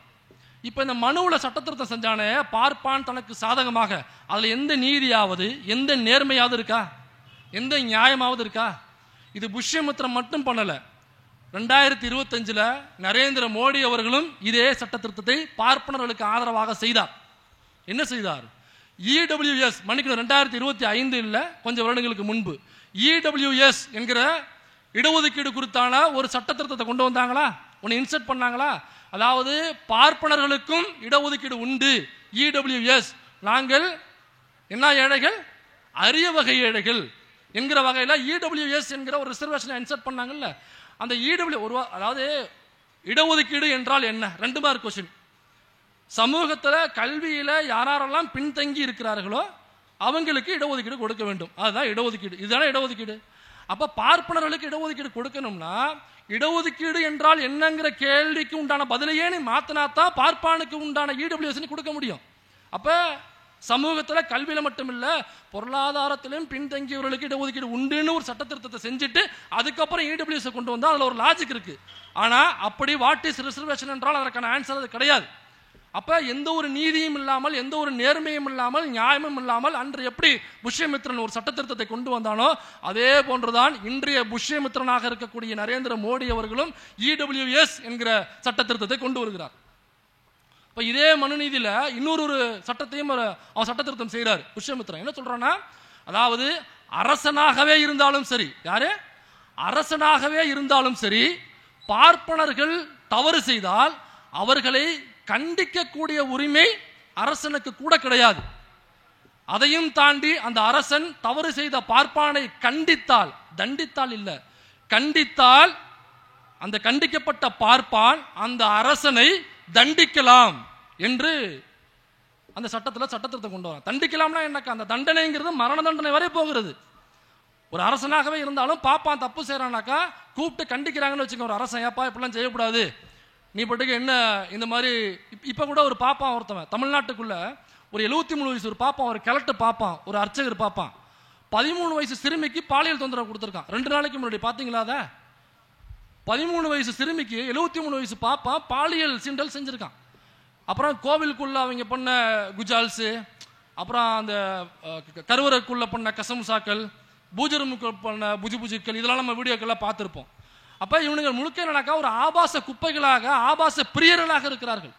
Speaker 1: இப்ப இந்த மனுவுல சட்ட திருத்தம் செஞ்சானே பார்ப்பான் தனக்கு சாதகமாக, அதுல எந்த நீதியாவது எந்த நேர்மையாவது இருக்கா, எந்த நியாயமாவது இருக்கா? இது புஷ்யமித்திரன் மட்டும் பண்ணல, 2025 நரேந்திர மோடி அவர்களும் இதே சட்ட திருத்தத்தை பார்ப்பனர்களுக்கு ஆதரவாக செய்தார். என்ன செய்தார்? இடபிள்யூஎஸ் மன்னிக்கணும் 2025 இல்ல, கொஞ்சம் வருடங்களுக்கு முன்பு இடபிள்யூஎஸ் என்கிற இடஒதுக்கீடு குறித்தான ஒரு சட்ட திருத்தத்தை கொண்டு வந்தாங்களா, ஒன்னு இன்சர்ட் பண்ணாங்களா? அதாவது பார்ப்பனர்களுக்கும் இடஒதுக்கீடு உண்டு. இடபிள்யூஎஸ் நாங்கள் என்ன ஏழைகள், அரிய வகை ஏழைகள் என்கிற வகையில் இடபிள்யூஎஸ் என்கிற ஒரு ரிசர்வேஷனை இன்சர்ட் பண்ணாங்கல்ல. அந்த அதாவது இடஒதுக்கீடு என்றால் என்ன? 2 மார்க் கொஸ்டின். சமூகத்தில் கல்வியில யாரெல்லாம் பின்தங்கி இருக்கிறார்களோ அவங்களுக்கு இடஒதுக்கீடு கொடுக்க வேண்டும், அதுதான் இடஒதுக்கீடு. இதுதானே இடஒதுக்கீடு. அப்ப பார்ப்பனர்களுக்கு இடஒதுக்கீடு கொடுக்கணும்னா இடஒதுக்கீடு என்றால் என்னங்கிற கேள்விக்கு உண்டான பதிலையே நீ மாத்தினாத்தான் பார்ப்பானுக்கு உண்டான இடபிள்யூஎஸ் கொடுக்க முடியும். அப்ப சமூகத்தில் கல்வியில மட்டுமில்ல பொருளாதாரத்திலும் பின்தங்கியவர்களுக்கு இடஒதுக்கீடு உண்டுன்னு ஒரு சட்ட திருத்தத்தை செஞ்சுட்டு அதுக்கப்புறம் இடபிள்யூஎஸ் கொண்டு வந்தா அதுல ஒரு லாஜிக் இருக்கு. ஆனா அப்படி வாட் இஸ் ரிசர்வேஷன் என்றால் அதற்கான ஆன்சர் அது கிடையாது. அப்ப எந்த ஒரு நீதியும் இல்லாமல் எந்த ஒரு நேர்மையும் இல்லாமல் நியாயமும் இல்லாமல் அன்று எப்படி புஷ்யமித்திரன் ஒரு சட்ட திருத்தத்தை கொண்டு வந்தானோ அதே போன்றுதான் இன்றைய புஷ்யமித்திரனாக இருக்கக்கூடிய நரேந்திர மோடி அவர்களும் இடபிள்யூஎஸ் என்கிற சட்ட திருத்தத்தை கொண்டு வருகிறார். இப்ப இதே மனுநீதியில இன்னொரு சட்டத்தையும் அவன் சட்ட திருத்தம் செய்கிறார் புஷ்யமித்திரன். என்ன சொல்றான்னா, அதாவது அரசனாகவே இருந்தாலும் சரி, யாரு அரசனாகவே இருந்தாலும் சரி, பார்ப்பனர்கள் தவறு செய்தால் அவர்களை கண்டிக்கக்கூடிய உரிமை அரசனுக்கு கூட கிடையாது. அதையும் தாண்டி அந்த அரசன் தவறு செய்த பார்ப்பானை கண்டித்தால், தண்டித்தால் இல்ல, கண்டித்தால் அந்த கண்டிக்கப்பட்ட பார்ப்பான் அந்த அரசனை தண்டிக்கலாம் என்று அந்த சட்டத்திருத்தம் கொண்டு வர. தண்டிக்கலாம்னா என்னக்கா, அந்த தண்டனைங்கிறது மரண தண்டனை வரை போகிறது. ஒரு அரசனாகவே இருந்தாலும் பாப்பான் தப்பு செய்யறானாக்கா கூப்பிட்டு கண்டிக்கிறாங்கன்னு வச்சுக்கோ, ஒரு அரசன் ஏப்பா இப்படிலாம் செய்யக்கூடாது, நீ பட்டுக்கு என்ன இந்த மாதிரி. இப்ப கூட ஒரு பாப்பான் ஒருத்தவன் தமிழ்நாட்டுக்குள்ள ஒரு 73 வயசு ஒரு பாப்பான், ஒரு கிழட்டு பாப்பான், ஒரு அர்ச்சகர் பாப்பான் 13 வயசு சிறுமிக்கு பாலியல் தொந்தரவு கொடுத்துருக்கான். 2 நாளைக்கு முன்னாடி பாத்தீங்களா? அத 13 வயசு சிறுமிக்கு 73 வயசு பாப்பா பாலியல் சீண்டல் செஞ்சிருக்கான். அப்புறம் கோவிலுக்குள்ள அவங்க பண்ண குஜால்ஸ் அப்புறம் அந்த கருவறைக்குள்ள பண்ண கசமுசாக்கள், பூஜரமுக்கு பண்ண புஜுக்கள், இதெல்லாம் நம்ம வீடியோக்கெல்லாம் பார்த்துருப்போம். அப்போ இவனுங்க முழுக்க என்னன்னாக்கா ஒரு ஆபாச குப்பைகளாக, ஆபாச பிரியர்களாக இருக்கிறார்கள்.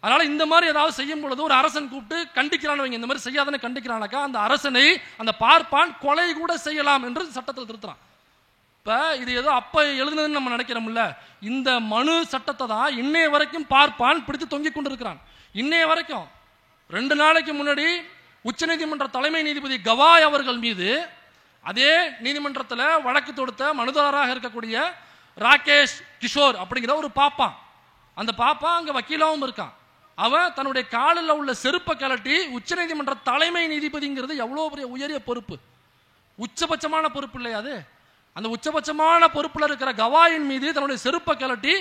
Speaker 1: அதனால இந்த மாதிரி ஏதாவது செய்யும் பொழுது ஒரு அரசன் கூப்பிட்டு கண்டிக்கிறான், இந்த மாதிரி செய்யாதன்னு கண்டிக்கிறானாக்கா அந்த அரசனை அந்த பார்ப்பான் கொலை கூட செய்யலாம் என்று சட்டத்தில் திருத்துறான். இப்போ இது ஏதோ அப்போ எழுதுனதுன்னு நம்ம நினைக்கிறோம்ல, இந்த மனு சட்டத்தை தான் இன்னைய வரைக்கும் பார்ப்பான் பிடித்து தொங்கிக் கொண்டிருக்கிறான். இன்னைய வரைக்கும் 2 நாளைக்கு முன்னாடி உச்சநீதிமன்ற தலைமை நீதிபதி கவாய் அவர்கள் மீது அதே நீதிமன்றத்தில் வழக்கு தொடுத்த மனுதாரராக இருக்கக்கூடிய ராகேஷ் கிஷோர் அப்படிங்கிற ஒரு பாப்பா, அந்த பாப்பா அங்கே வக்கீலாவும் இருக்கான். அவன் தன்னுடைய காலில் உள்ள செருப்பை கலட்டி, உச்சநீதிமன்ற தலைமை நீதிபதிங்கிறது எவ்வளோ பெரிய உயரிய பொறுப்பு, உச்சபட்சமான பொறுப்பு இல்லையா அது? அந்த உச்சபட்சமான பொறுப்பில் இருக்கிற கவாயின் மீது தன்னுடைய செருப்பை கலட்டி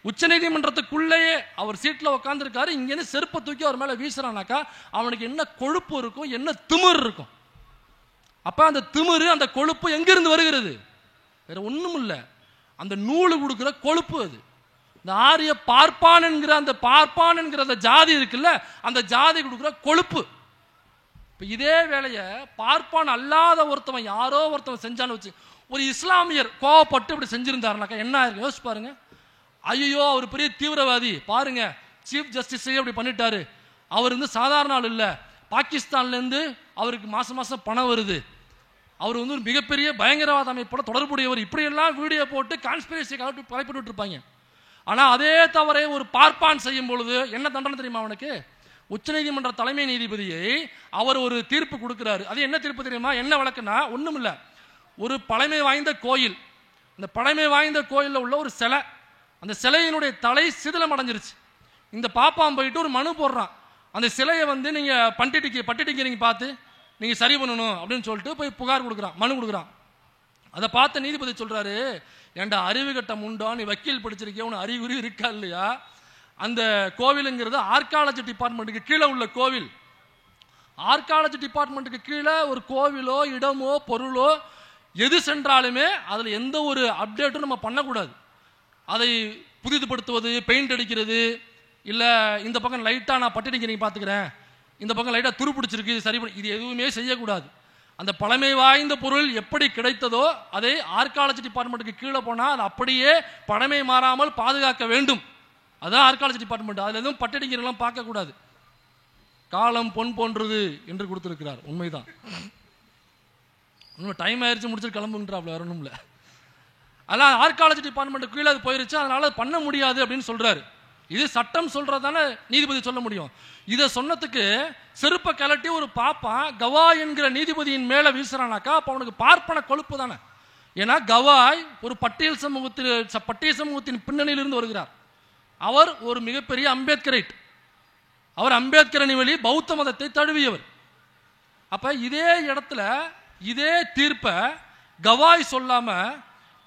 Speaker 1: உச்சநீதிமன்றத்துக்குள்ளேயே அவர் சீட்டில் உட்காந்துருக்காரு, இங்கேருந்து செருப்பை தூக்கி அவர் மேலே வீசுறானாக்கா அவனுக்கு என்ன கொழுப்பு இருக்கும், என்ன திமிர் இருக்கும்? அப்போ அந்த திமிரு, அந்த கொழுப்பு எங்கிருந்து வருகிறது? வேற ஒன்றும் இல்லை, அந்த நூலு கொடுக்குற கொழுப்பு. அது இந்த ஆரிய பார்ப்பான் என்கிற அந்த பார்ப்பான் என்கிற அந்த ஜாதி இருக்குல்ல, அந்த ஜாதி கொடுக்குற கொழுப்பு. இப்போ இதே வேலையை பார்ப்பான் அல்லாத ஒருத்தவன் யாரோ ஒருத்தவன் செஞ்சான்னு வச்சு, ஒரு இஸ்லாமியர் கோவப்பட்டு இப்படி செஞ்சிருந்தாருனாக்கா என்ன ஆயிருக்கு யோசிச்சு பாருங்க. ஐயோ அவர் பெரிய தீவிரவாதி பாருங்க, சீஃப் ஜஸ்டிஸே அப்படி பண்ணிட்டாரு, அவர் சாதாரண ஆள் இல்லை, பாகிஸ்தான்லேருந்து அவருக்கு மாசம் மாசம் பணம் வருது, அவர் ஒரு மிகப்பெரிய பயங்கரவாத அமைப்போட தொடர்புடையவர், இப்படியெல்லாம் வீடியோ போட்டு கான்ஸ்பிரசி பரப்பிட்டு இருப்பாங்க. ஆனால் அதே தவறை ஒரு பார்ப்பான் செய்யும் பொழுது என்ன தண்டனை தெரியுமா அவனுக்கு? உச்சநீதிமன்ற தலைமை நீதிபதியை அவர் ஒரு தீர்ப்பு கொடுக்கிறாரு. அது என்ன தீர்ப்பு தெரியுமா? என்ன வழக்குன்னா ஒன்றும் இல்லை, ஒரு பழமை வாய்ந்த கோயில், அந்த பழமை வாய்ந்த கோயிலில் உள்ள ஒரு சிலை, அந்த சிலையினுடைய தலை சிதிலம் அடைஞ்சிருச்சு. இந்த பாப்பான் போயிட்டு ஒரு மனு போடுறான், அந்த சிலையை நீங்கள் பட்டிட்டிக்கிறீங்க பார்த்து நீங்கள் சரி பண்ணணும் அப்படின்னு சொல்லிட்டு போய் புகார் கொடுக்குறான், மனு கொடுக்குறான். அதை பார்த்த நீதிபதி சொல்கிறாரு, ஏன்டா அறிவு கட்டம் உண்டா, நீ வக்கீல் படிச்சிருக்கிய, உனக்கு அறிகுறி இருக்கா இல்லையா? அந்த கோவிலுங்கிறது ஆர்காலஜி டிபார்ட்மெண்ட்டுக்கு கீழே உள்ள கோவில். ஆர்காலஜி டிபார்ட்மெண்ட்டுக்கு கீழே ஒரு கோவிலோ இடமோ பொருளோ எது சென்றாலுமே அதில் எந்த ஒரு அப்டேட்டும் நம்ம பண்ணக்கூடாது. அதை புதிதுபடுத்துவது, பெயிண்ட் அடிக்கிறது, இல்லை இந்த பக்கம் லைட்டாக நான் பட்டிடிக்கிறீங்க பார்த்துக்கிறேன், இந்த பக்கம் லைட்டாக துரு பிடிச்சிருக்கு சரி பண்ணி, இது எதுவுமே செய்யக்கூடாது. அந்த பழமை வாய்ந்த பொருள் எப்படி கிடைத்ததோ அதை ஆர்காலஜி டிபார்ட்மெண்ட்டுக்கு கீழே போனால் அது அப்படியே பழமை மாறாமல் பாதுகாக்க வேண்டும். அதுதான் ஆர்காலஜி டிபார்ட்மெண்ட். அதில் எதுவும் பட்டிடிங்கிறலாம் பார்க்கக்கூடாது. காலம் பொன் போன்றது என்று கொடுத்துருக்கிறார், உண்மைதான். இன்னும் டைம் ஆயிடுச்சு, முடிச்சுட்டு கிளம்புன்றாப்ல, வேற ஒன்றும் இல்லை. அதெல்லாம் ஆர்காலஜி டிபார்ட்மெண்ட் கீழே அது போயிருச்சு, அதனால பண்ண முடியாது அப்படின்னு சொல்றாரு. இது சட்டம் சொல்றதானே நீதிபதி சொல்ல முடியும். இதை சொன்னதுக்கு செருப்பை கலட்டி ஒரு பாப்பா கவாய் என்கிற நீதிபதியின் மேல வீசுறானாக்கா அப்ப அவனுக்கு பார்ப்பன கொழுப்பு தானே. ஏன்னா கவாய் ஒரு பட்டியல் சமூகத்தின் பின்னணியிலிருந்து வருகிறார். அவர் ஒரு மிகப்பெரிய அம்பேத்கரைட், அவர் அம்பேத்கரணி வழி பௌத்த மதத்தை தழுவியவர். அப்ப இதே இடத்துல இதே தீர்ப்பை கவாய் சொல்லாம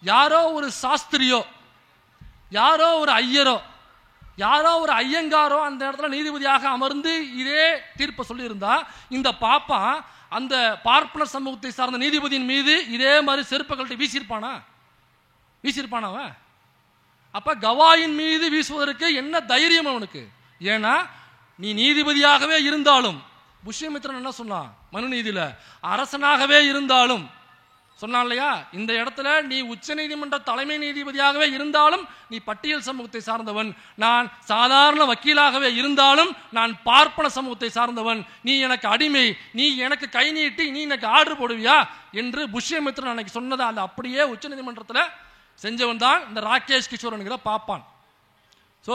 Speaker 1: யாரோ ஒரு சாஸ்திரியோ, யாரோ ஒரு ஐயரோ, யாரோ ஒரு ஐயங்காரோ அந்த இடத்துல நீதிபதியாக அமர்ந்து இதே தீர்ப்பை சொல்லியிருந்தா இந்த பாப்பா அந்த பார்ப்பனர் சமூகத்தை சார்ந்த நீதிபதியின் மீது இதே மாதிரி செருப்புகள்கிட்ட வீசியிருப்பான் அவன். அப்ப கவாயின் மீது வீசுவதற்கு என்ன தைரியம் அவனுக்கு? ஏன்னா நீ நீதிபதியாகவே இருந்தாலும், புஷ்யமித்ரன் என்ன சொன்னான் மனு நீதியில, அரசனாகவே இருந்தாலும் சொன்னான் இல்லையா, இந்த இடத்துல நீ உச்ச நீதிமன்ற தலைமை நீதிபதியாகவே இருந்தாலும் நீ பட்டியல் சமூகத்தை சார்ந்தவன், நான் சாதாரண வக்கீலாகவே இருந்தாலும் நான் பார்ப்பன சமூகத்தை சார்ந்தவன், நீ எனக்கு அடிமை, நீ எனக்கு கை நீட்டி நீ எனக்கு ஆர்டர் போடுவியா என்று புஷ்யமித்ரன் அன்னைக்கு சொன்னதை அந்த அப்படியே உச்ச நீதிமன்றத்தில் செஞ்சவன் தான் இந்த ராகேஷ் கிஷோர் என்கிற பாப்பான். ஸோ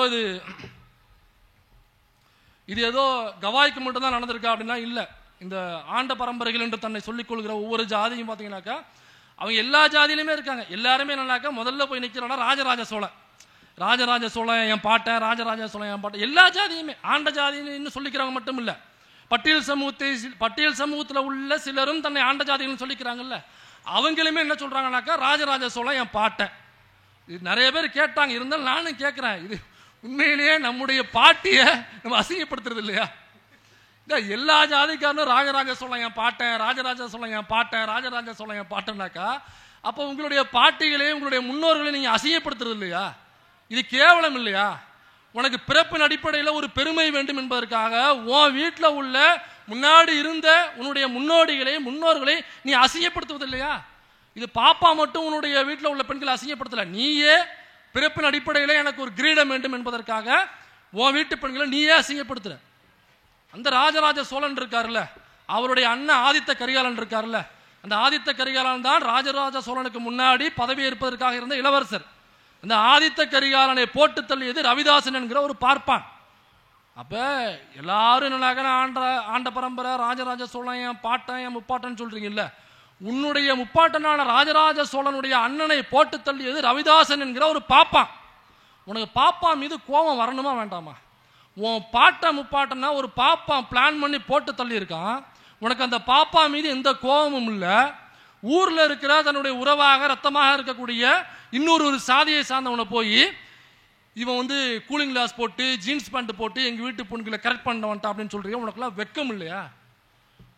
Speaker 1: இது ஏதோ கவாய்க்கு மட்டும் தான் நடந்திருக்கா அப்படின்னா இல்லை. இந்த ஆண்ட பரம்பரைகள் என்று தன்னை சொல்லிக் கொள்கிற ஒவ்வொரு ஜாதியும் பார்த்தீங்கன்னாக்கா அவங்க எல்லா ஜாதியிலுமே இருக்காங்க. எல்லாருமே என்னன்னாக்கா முதல்ல போய் நிற்கிறானா ராஜராஜ சோழன் என் பாட்டேன், ராஜராஜ சோழன் என் பாட்டேன், எல்லா ஜாதியுமே ஆண்ட ஜாதின்னு சொல்லிக்கிறவங்க மட்டும் இல்லை, பட்டியல் சமூகத்தில் உள்ள சிலரும் தன்னை ஆண்ட ஜாதிகள்னு சொல்லிக்கிறாங்கல்ல, அவங்களுமே என்ன சொல்றாங்கன்னாக்கா ராஜராஜ சோழன் என் பாட்டேன். இது நிறைய பேர் கேட்டாங்க, இருந்தாலும் நானும் கேட்குறேன், இது உண்மையிலேயே நம்முடைய பாட்டியை நம்ம அசிங்கப்படுத்துறது இல்லையா? எல்லா ஜாதிக்காரனும் ராஜராஜ சோழன் என் பாட்டேன், ராஜராஜ சோழன் என் பாட்டேன், ராஜராஜ சோழன் என் பாட்டேன்னாக்கா அப்போ உங்களுடைய பாட்டிகளையும் உங்களுடைய முன்னோர்களையும் நீங்க அசிங்கப்படுத்துறது இல்லையா? இது கேவலம் இல்லையா? உனக்கு பிறப்பின் அடிப்படையில் ஒரு பெருமை வேண்டும் என்பதற்காக உன் வீட்டில் உள்ள முன்னாடி இருந்த உன்னுடைய முன்னோடிகளை முன்னோர்களை நீ அசிங்கப்படுத்துவது இல்லையா? இது பாப்பா மட்டும் உன்னுடைய வீட்டில் உள்ள பெண்களை அசிங்கப்படுத்தல, நீயே பிறப்பின் அடிப்படையில் எனக்கு ஒரு கிரீடம் வேண்டும் என்பதற்காக உன் வீட்டு பெண்களை நீயே அசிங்கப்படுத்துற. அந்த ராஜராஜ சோழன் இருக்காருல்ல, அவருடைய அண்ணன் ஆதித்த கரிகாலன் இருக்காருல்ல, அந்த ஆதித்த கரிகாலன் தான் ராஜராஜ சோழனுக்கு முன்னாடி பதவி ஏற்பதற்காக இருந்த இளவரசர். அந்த ஆதித்த கரிகாலனை போட்டு தள்ளியது ரவிதாசன் என்கிற ஒரு பார்ப்பான். அப்ப எல்லாரும் என்னன்னாக்க ஆண்ட பரம்பரை ராஜராஜ சோழன் என் பாட்டன் என் முப்பாட்டன் சொல்றீங்கல்ல, உன்னுடைய முப்பாட்டனான ராஜராஜ சோழனுடைய அண்ணனை போட்டு தள்ளியது ரவிதாசன் என்கிற ஒரு பாப்பான். உனக்கு பாப்பா மீது கோபம் வரணுமா வேண்டாமா? உன் பாட்ட முப்பாட்டனா ஒரு பாப்பான் பிளான் பண்ணி போட்டு தள்ளி இருக்கான், உனக்கு அந்த பாப்பா மீது எந்த கோபமும் இல்லை. ஊர்ல இருக்கிற தன்னுடைய உறவாக ரத்தமாக இருக்கக்கூடிய இன்னொரு ஒரு சாதியை சார்ந்தவனை போய் இவன் கூலிங் கிளாஸ் போட்டு ஜீன்ஸ் பேண்ட் போட்டு எங்க வீட்டு பொண்ணுகளை கரெக்ட் பண்ண வந்துட்டான் அப்படின்னு சொல்றீங்க. உனக்கெல்லாம் வெக்கம் இல்லையா?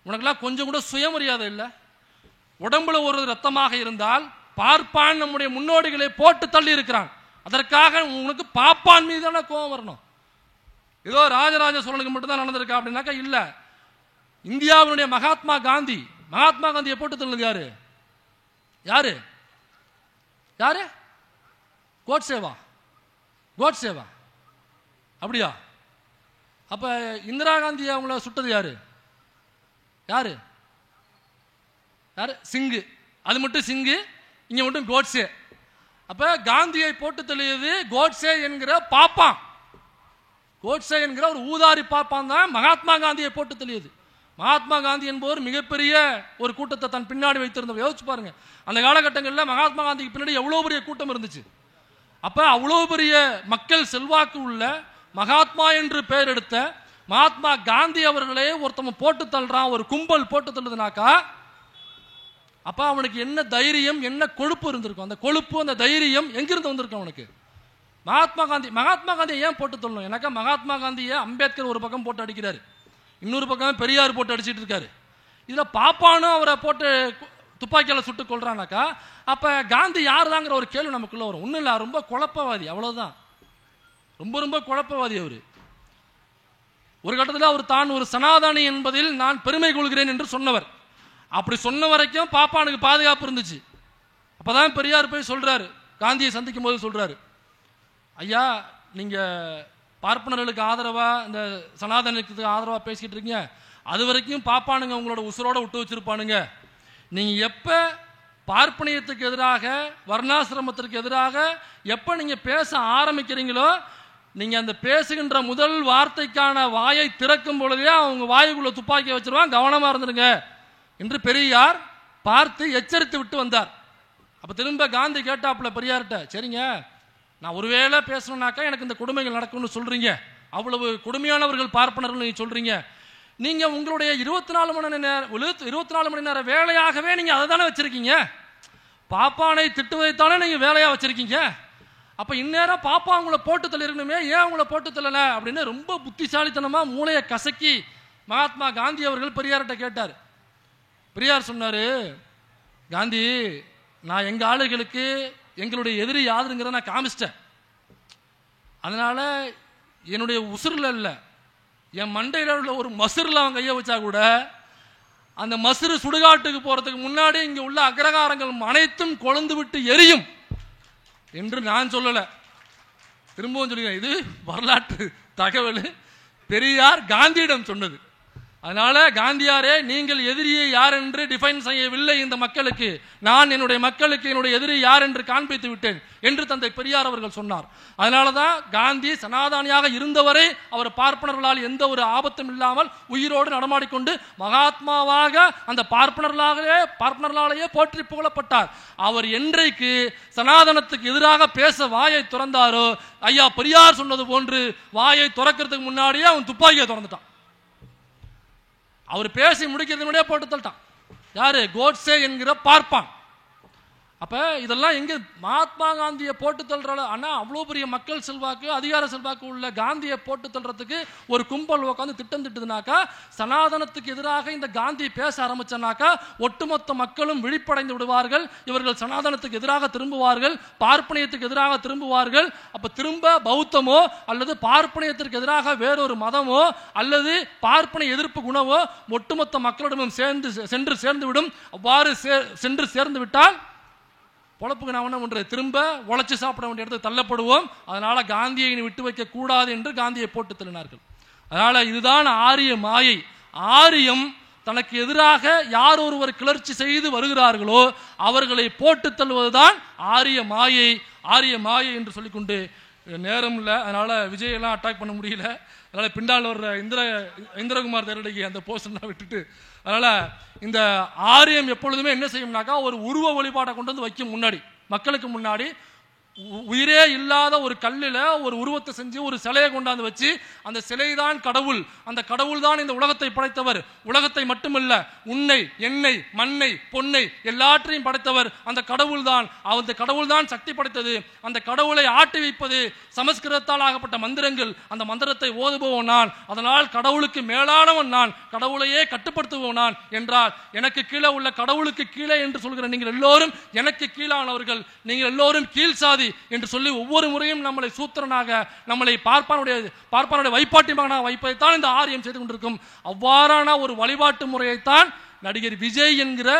Speaker 1: உனக்கெல்லாம் கொஞ்சம் கூட சுயமரியாதை இல்லை? உடம்புல ஒரு ரத்தமாக இருந்தால் பார்ப்பான் நம்முடைய முன்னோடிகளை போட்டு தள்ளி இருக்கிறான், அதற்காக உனக்கு பாப்பான் மீது தானே கோபம் வரணும். ஏதோ ராஜராஜ சோழனுக்கு மட்டும்தான் நடந்திருக்கா அப்படின்னாக்கா இல்ல. இந்தியாவினுடைய மகாத்மா காந்தியை போட்டு தள்ளுது யாரு? யாரு யாரு? கோட்சேவா அப்படியா? அப்ப இந்திரா காந்தி அவங்கள சுட்டது யாரு? யாரு? சிங்கு. அது மட்டும் சிங்கு, இங்க மட்டும் கோட்சே. அப்ப காந்தியை போட்டு தள்ளியது கோட்சே என்கிற பாப்பான். கோட்சே என்கிற ஒரு ஊதாரி பாப்பான் தான் மகாத்மா காந்தியை போட்டு தள்ளியது. மகாத்மா காந்தி என்பவர் மிகப்பெரிய ஒரு கூட்டத்தை தன் பின்னாடி வைத்திருந்தவர். யோசிச்சு பாருங்க, அந்த காலகட்டங்களில் மகாத்மா காந்திக்கு பின்னாடி எவ்வளவு பெரிய கூட்டம் இருந்துச்சு. அப்ப அவ்வளவு பெரிய மக்கள் செல்வாக்கு உள்ள மகாத்மா என்று பெயர் எடுத்த மகாத்மா காந்தி அவர்களே ஒருத்தவன் போட்டு தள்ளுறான், ஒரு கும்பல் போட்டு தள்ளுதுனாக்கா அப்ப அவனுக்கு என்ன தைரியம் என்ன கொழுப்பு இருந்திருக்கும்? அந்த கொழுப்பு அந்த தைரியம் எங்கிருந்து வந்திருக்கும் அவனுக்கு? மகாத்மா காந்தி ஏன் போட்டு தள்ளணும்? எனக்கு மகாத்மா காந்தியை அம்பேத்கர் ஒரு பக்கம் போட்டு அடிக்கிறாரு, இன்னொரு பக்கம் பெரியார் போட்டு அடிச்சிட்டு இருக்காரு. இதுல பாப்பானும் அவரை போட்டு துப்பாக்கியால சுட்டு கொள்றானாக்கா அப்ப காந்தி யார் தாங்கிற ஒரு கேள்வி நமக்குள்ள வரும். ஒன்றும் இல்லை, ரொம்ப குழப்பவாதி, அவ்வளவுதான். ரொம்ப குழப்பவாதி அவரு. ஒரு கட்டத்தில் அவர் தான் ஒரு சனாதனி என்பதில் நான் பெருமை கொள்கிறேன் என்று சொன்னவர். அப்படி சொன்ன வரைக்கும் பாப்பானுக்கு பாதுகாப்பு இருந்துச்சு. அப்பதான் பெரியார் போய் சொல்றாரு, காந்தியை சந்திக்கும் போது சொல்றாரு, ஐயா நீங்க பார்ப்பனர்களுக்கு ஆதரவா இந்த சனாதனத்துக்கு ஆதரவா பேசிக்கிட்டு இருக்கீங்க, அது வரைக்கும் பாப்பானுங்க உங்களோட உசுரோட விட்டு வச்சிருப்பானுங்க. நீங்க எப்ப பார்ப்பனியத்துக்கு எதிராக வர்ணாசிரமத்திற்கு எதிராக எப்ப நீங்க பேச ஆரம்பிக்கிறீங்களோ, நீங்க அந்த பேசுகின்ற முதல் வார்த்தைக்கான வாயை திறக்கும் பொழுதே அவங்க வாயுக்குள்ள துப்பாக்கி வச்சிருவான், கவனமா இருந்துருங்க என்று பெரியார் பார்த்து எச்சரித்து விட்டு வந்தார். அப்ப திரும்ப காந்தி கேட்டாப்புல பெரியார்கிட்ட, சரிங்க நான் ஒருவேளை பேசணும்னாக்கா எனக்கு இந்த கொடுமைகள் நடக்கும்னு சொல்றீங்க, அவ்வளவு கொடுமையானவர்கள் பார்ப்பனர்கள் நீங்க சொல்றீங்க, நீங்க உங்களுடைய 24 மணி நேர வேலையாகவே நீங்க அதை தானே வச்சிருக்கீங்க, பாப்பானை திட்டுவதைத்தானே நீங்க வேலையா வச்சிருக்கீங்க, அப்ப இந்நேரம் பாப்பா உங்களை போட்டு தள்ளிருக்கணுமே, ஏன் உங்களை போட்டு தள்ளல அப்படின்னு ரொம்ப புத்திசாலித்தனமா மூளையை கசக்கி மகாத்மா காந்தி அவர்கள் பெரியார்கிட்ட கேட்டார். பெரியார் சொன்னாரு, காந்தி நான் எங்க ஆளுகளுக்கு எங்களுடைய எதிரி யாருங்கிறத நான் காமிச்சிட்டேன், அதனால என்னுடைய உசுரில் இல்லை என் மண்டையில் உள்ள ஒரு மசுரில் அவன் கையை வச்சா கூட அந்த மசுறு சுடுகாட்டுக்கு போறதுக்கு முன்னாடி இங்க உள்ள அக்ரகாரங்கள் அனைத்தும் கொழுந்து விட்டு எரியும் என்று நான் சொல்லல. திரும்பவும் சொல்லுங்க, இது வரலாற்று தகவல், பெரியார் காந்தியிடம் சொன்னது. அதனால காந்தியாரே நீங்கள் எதிரியை யார் என்று டிஃபைன் செய்யவில்லை இந்த மக்களுக்கு, நான் என்னுடைய மக்களுக்கு என்னுடைய எதிரி யார் என்று காண்பித்து விட்டேன் என்று தந்தை பெரியார் அவர்கள் சொன்னார். அதனாலதான் காந்தி சனாதானியாக இருந்தவரை அவர் பார்ப்பனர்களால் எந்த ஒரு ஆபத்தும் இல்லாமல் உயிரோடு நடமாடிக்கொண்டு மகாத்மாவாக அந்த பார்ப்பனர்களாலேயே போற்றி புகழப்பட்டார். அவர் என்றைக்கு சனாதனத்துக்கு எதிராக பேச வாயை திறந்தாரோ, ஐயா பெரியார் சொன்னது போன்று வாயை திறக்கிறதுக்கு முன்னாடியே அவன் துப்பாக்கியை திறந்துட்டான். அவர் பேசி முடிக்கிறது முன்னாடியே போட்டு தள்ளிட்டான். யாரு? கோட்சே என்கிற பார்ப்பான். அப்ப இதெல்லாம் எங்க மகாத்மா காந்தியை போட்டு தள்ளுற ஆனா அவ்வளோ பெரிய மக்கள் செல்வாக்கு அதிகார செல்வாக்கு உள்ள காந்தியை போட்டு தள்ளுறதுக்கு ஒரு கும்பல் உட்காந்து திட்டம் திட்டுதுனாக்கா, சனாதனத்துக்கு எதிராக இந்த காந்தி பேச ஆரம்பிச்சனாக்கா ஒட்டுமொத்த மக்களும் விழிப்படைந்து விடுவார்கள். இவர்கள் சனாதனத்துக்கு எதிராக திரும்புவார்கள், பார்ப்பனியத்துக்கு எதிராக திரும்புவார்கள். அப்ப திரும்ப பௌத்தமோ அல்லது பார்ப்பனியத்திற்கு எதிராக வேறொரு மதமோ அல்லது பார்ப்பன எதிர்ப்பு குணமோ ஒட்டுமொத்த மக்களிடமும் சென்று சேர்ந்துவிடும். அவ்வாறு சென்று சேர்ந்து விட்டால் பொழப்புக்கு நான் என்ன பண்றது, திரும்ப உழைச்சி சாப்பிட வேண்டிய இடத்துக்கு தள்ளப்படுவோம். அதனால காந்தியை விட்டு வைக்க கூடாது என்று காந்தியை போட்டு தள்ளினார்கள். அதனால இதுதான் ஆரிய மாயை. ஆரியம் தனக்கு எதிராக யார் ஒருவர் கிளர்ச்சி செய்து வருகிறார்களோ அவர்களை போட்டு தள்ளுவதுதான் ஆரிய மாயை. ஆரிய மாயை என்று சொல்லிக்கொண்டு நேரம் இல்லை, அதனால விஜயெல்லாம் அட்டாக் பண்ண முடியல. அதனால பிண்டால் வர்ற இந்திரகுமார் தேரடிக்கு அந்த போஸ்டர் விட்டுட்டு, அதனால இந்த ஆரியம் எப்பொழுதுமே என்ன செய்யும்னாக்கா ஒரு உருவ வழிபாட்டை கொண்டு வந்து வைக்கும். முன்னாடி மக்களுக்கு முன்னாடி உயிரே இல்லாத ஒரு கல்லில் ஒரு உருவத்தை செஞ்சு ஒரு சிலையை கொண்டாந்து வச்சு அந்த சிலை தான் கடவுள், அந்த கடவுள் தான் இந்த உலகத்தை படைத்தவர், உலகத்தை மட்டுமல்ல உன்னை என்னை மண்ணை பொன்னை எல்லாற்றையும் படைத்தவர் அந்த கடவுள் தான், அந்த கடவுள் தான் சக்தி படைத்தது, அந்த கடவுளை ஆட்டி வைப்பது சமஸ்கிருதத்தால் ஆகப்பட்ட மந்திரங்கள், அந்த மந்திரத்தை ஓதுபவன் நான், அதனால் கடவுளுக்கு மேலானவன் நான், கடவுளையே கட்டுப்படுத்துபவன் நான் என்றால் எனக்கு கீழே உள்ள கடவுளுக்கு கீழே என்று சொல்கிற நீங்கள் எல்லோரும் எனக்கு கீழானவர்கள், நீங்கள் எல்லோரும் கீழ் சாதி என்று சொல்லி ஒவ்வொரு முறையும் நம்மளை சூத்திரனாக நம்மளை பார்ப்பானுடைய வைப்பாட்டி மகனாக வைப்பதைத்தான் இந்த ஆரியம் செய்து கொண்டிருக்கும். அவ்வாறான ஒரு வழிபாட்டு முறையைத்தான் நடிகர் விஜய் என்கிற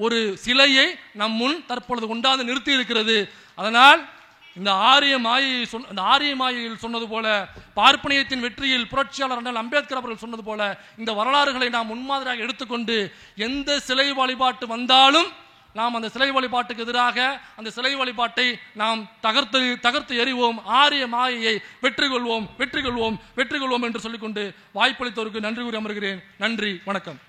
Speaker 1: ஒரு சிலையை நம் முன் தற்பொழுது கொண்டாந்து நிறுத்தி இருக்கிறது. அதனால் இந்த ஆரிய மாயையில் சொன்னது போல, பார்ப்பனியத்தின் வெற்றியில் புரட்சியாளர் அண்ணல் அம்பேத்கர் அவர்கள் சொன்னது போல இந்த வரலாறுகளை நாம் முன்மாதிரியாக எடுத்துக்கொண்டு எந்த சிலை வழிபாட்டு வந்தாலும் நாம் அந்த சிலை வழிபாட்டுக்கு எதிராக அந்த சிலை வழிபாட்டை நாம் தகர்த்து எறிவோம். ஆரிய மாயையை வெற்றி கொள்வோம் என்று சொல்லிக்கொண்டு வாய்ப்பளித்தவருக்கு நன்றி கூறி அமர்கிறேன். நன்றி, வணக்கம்.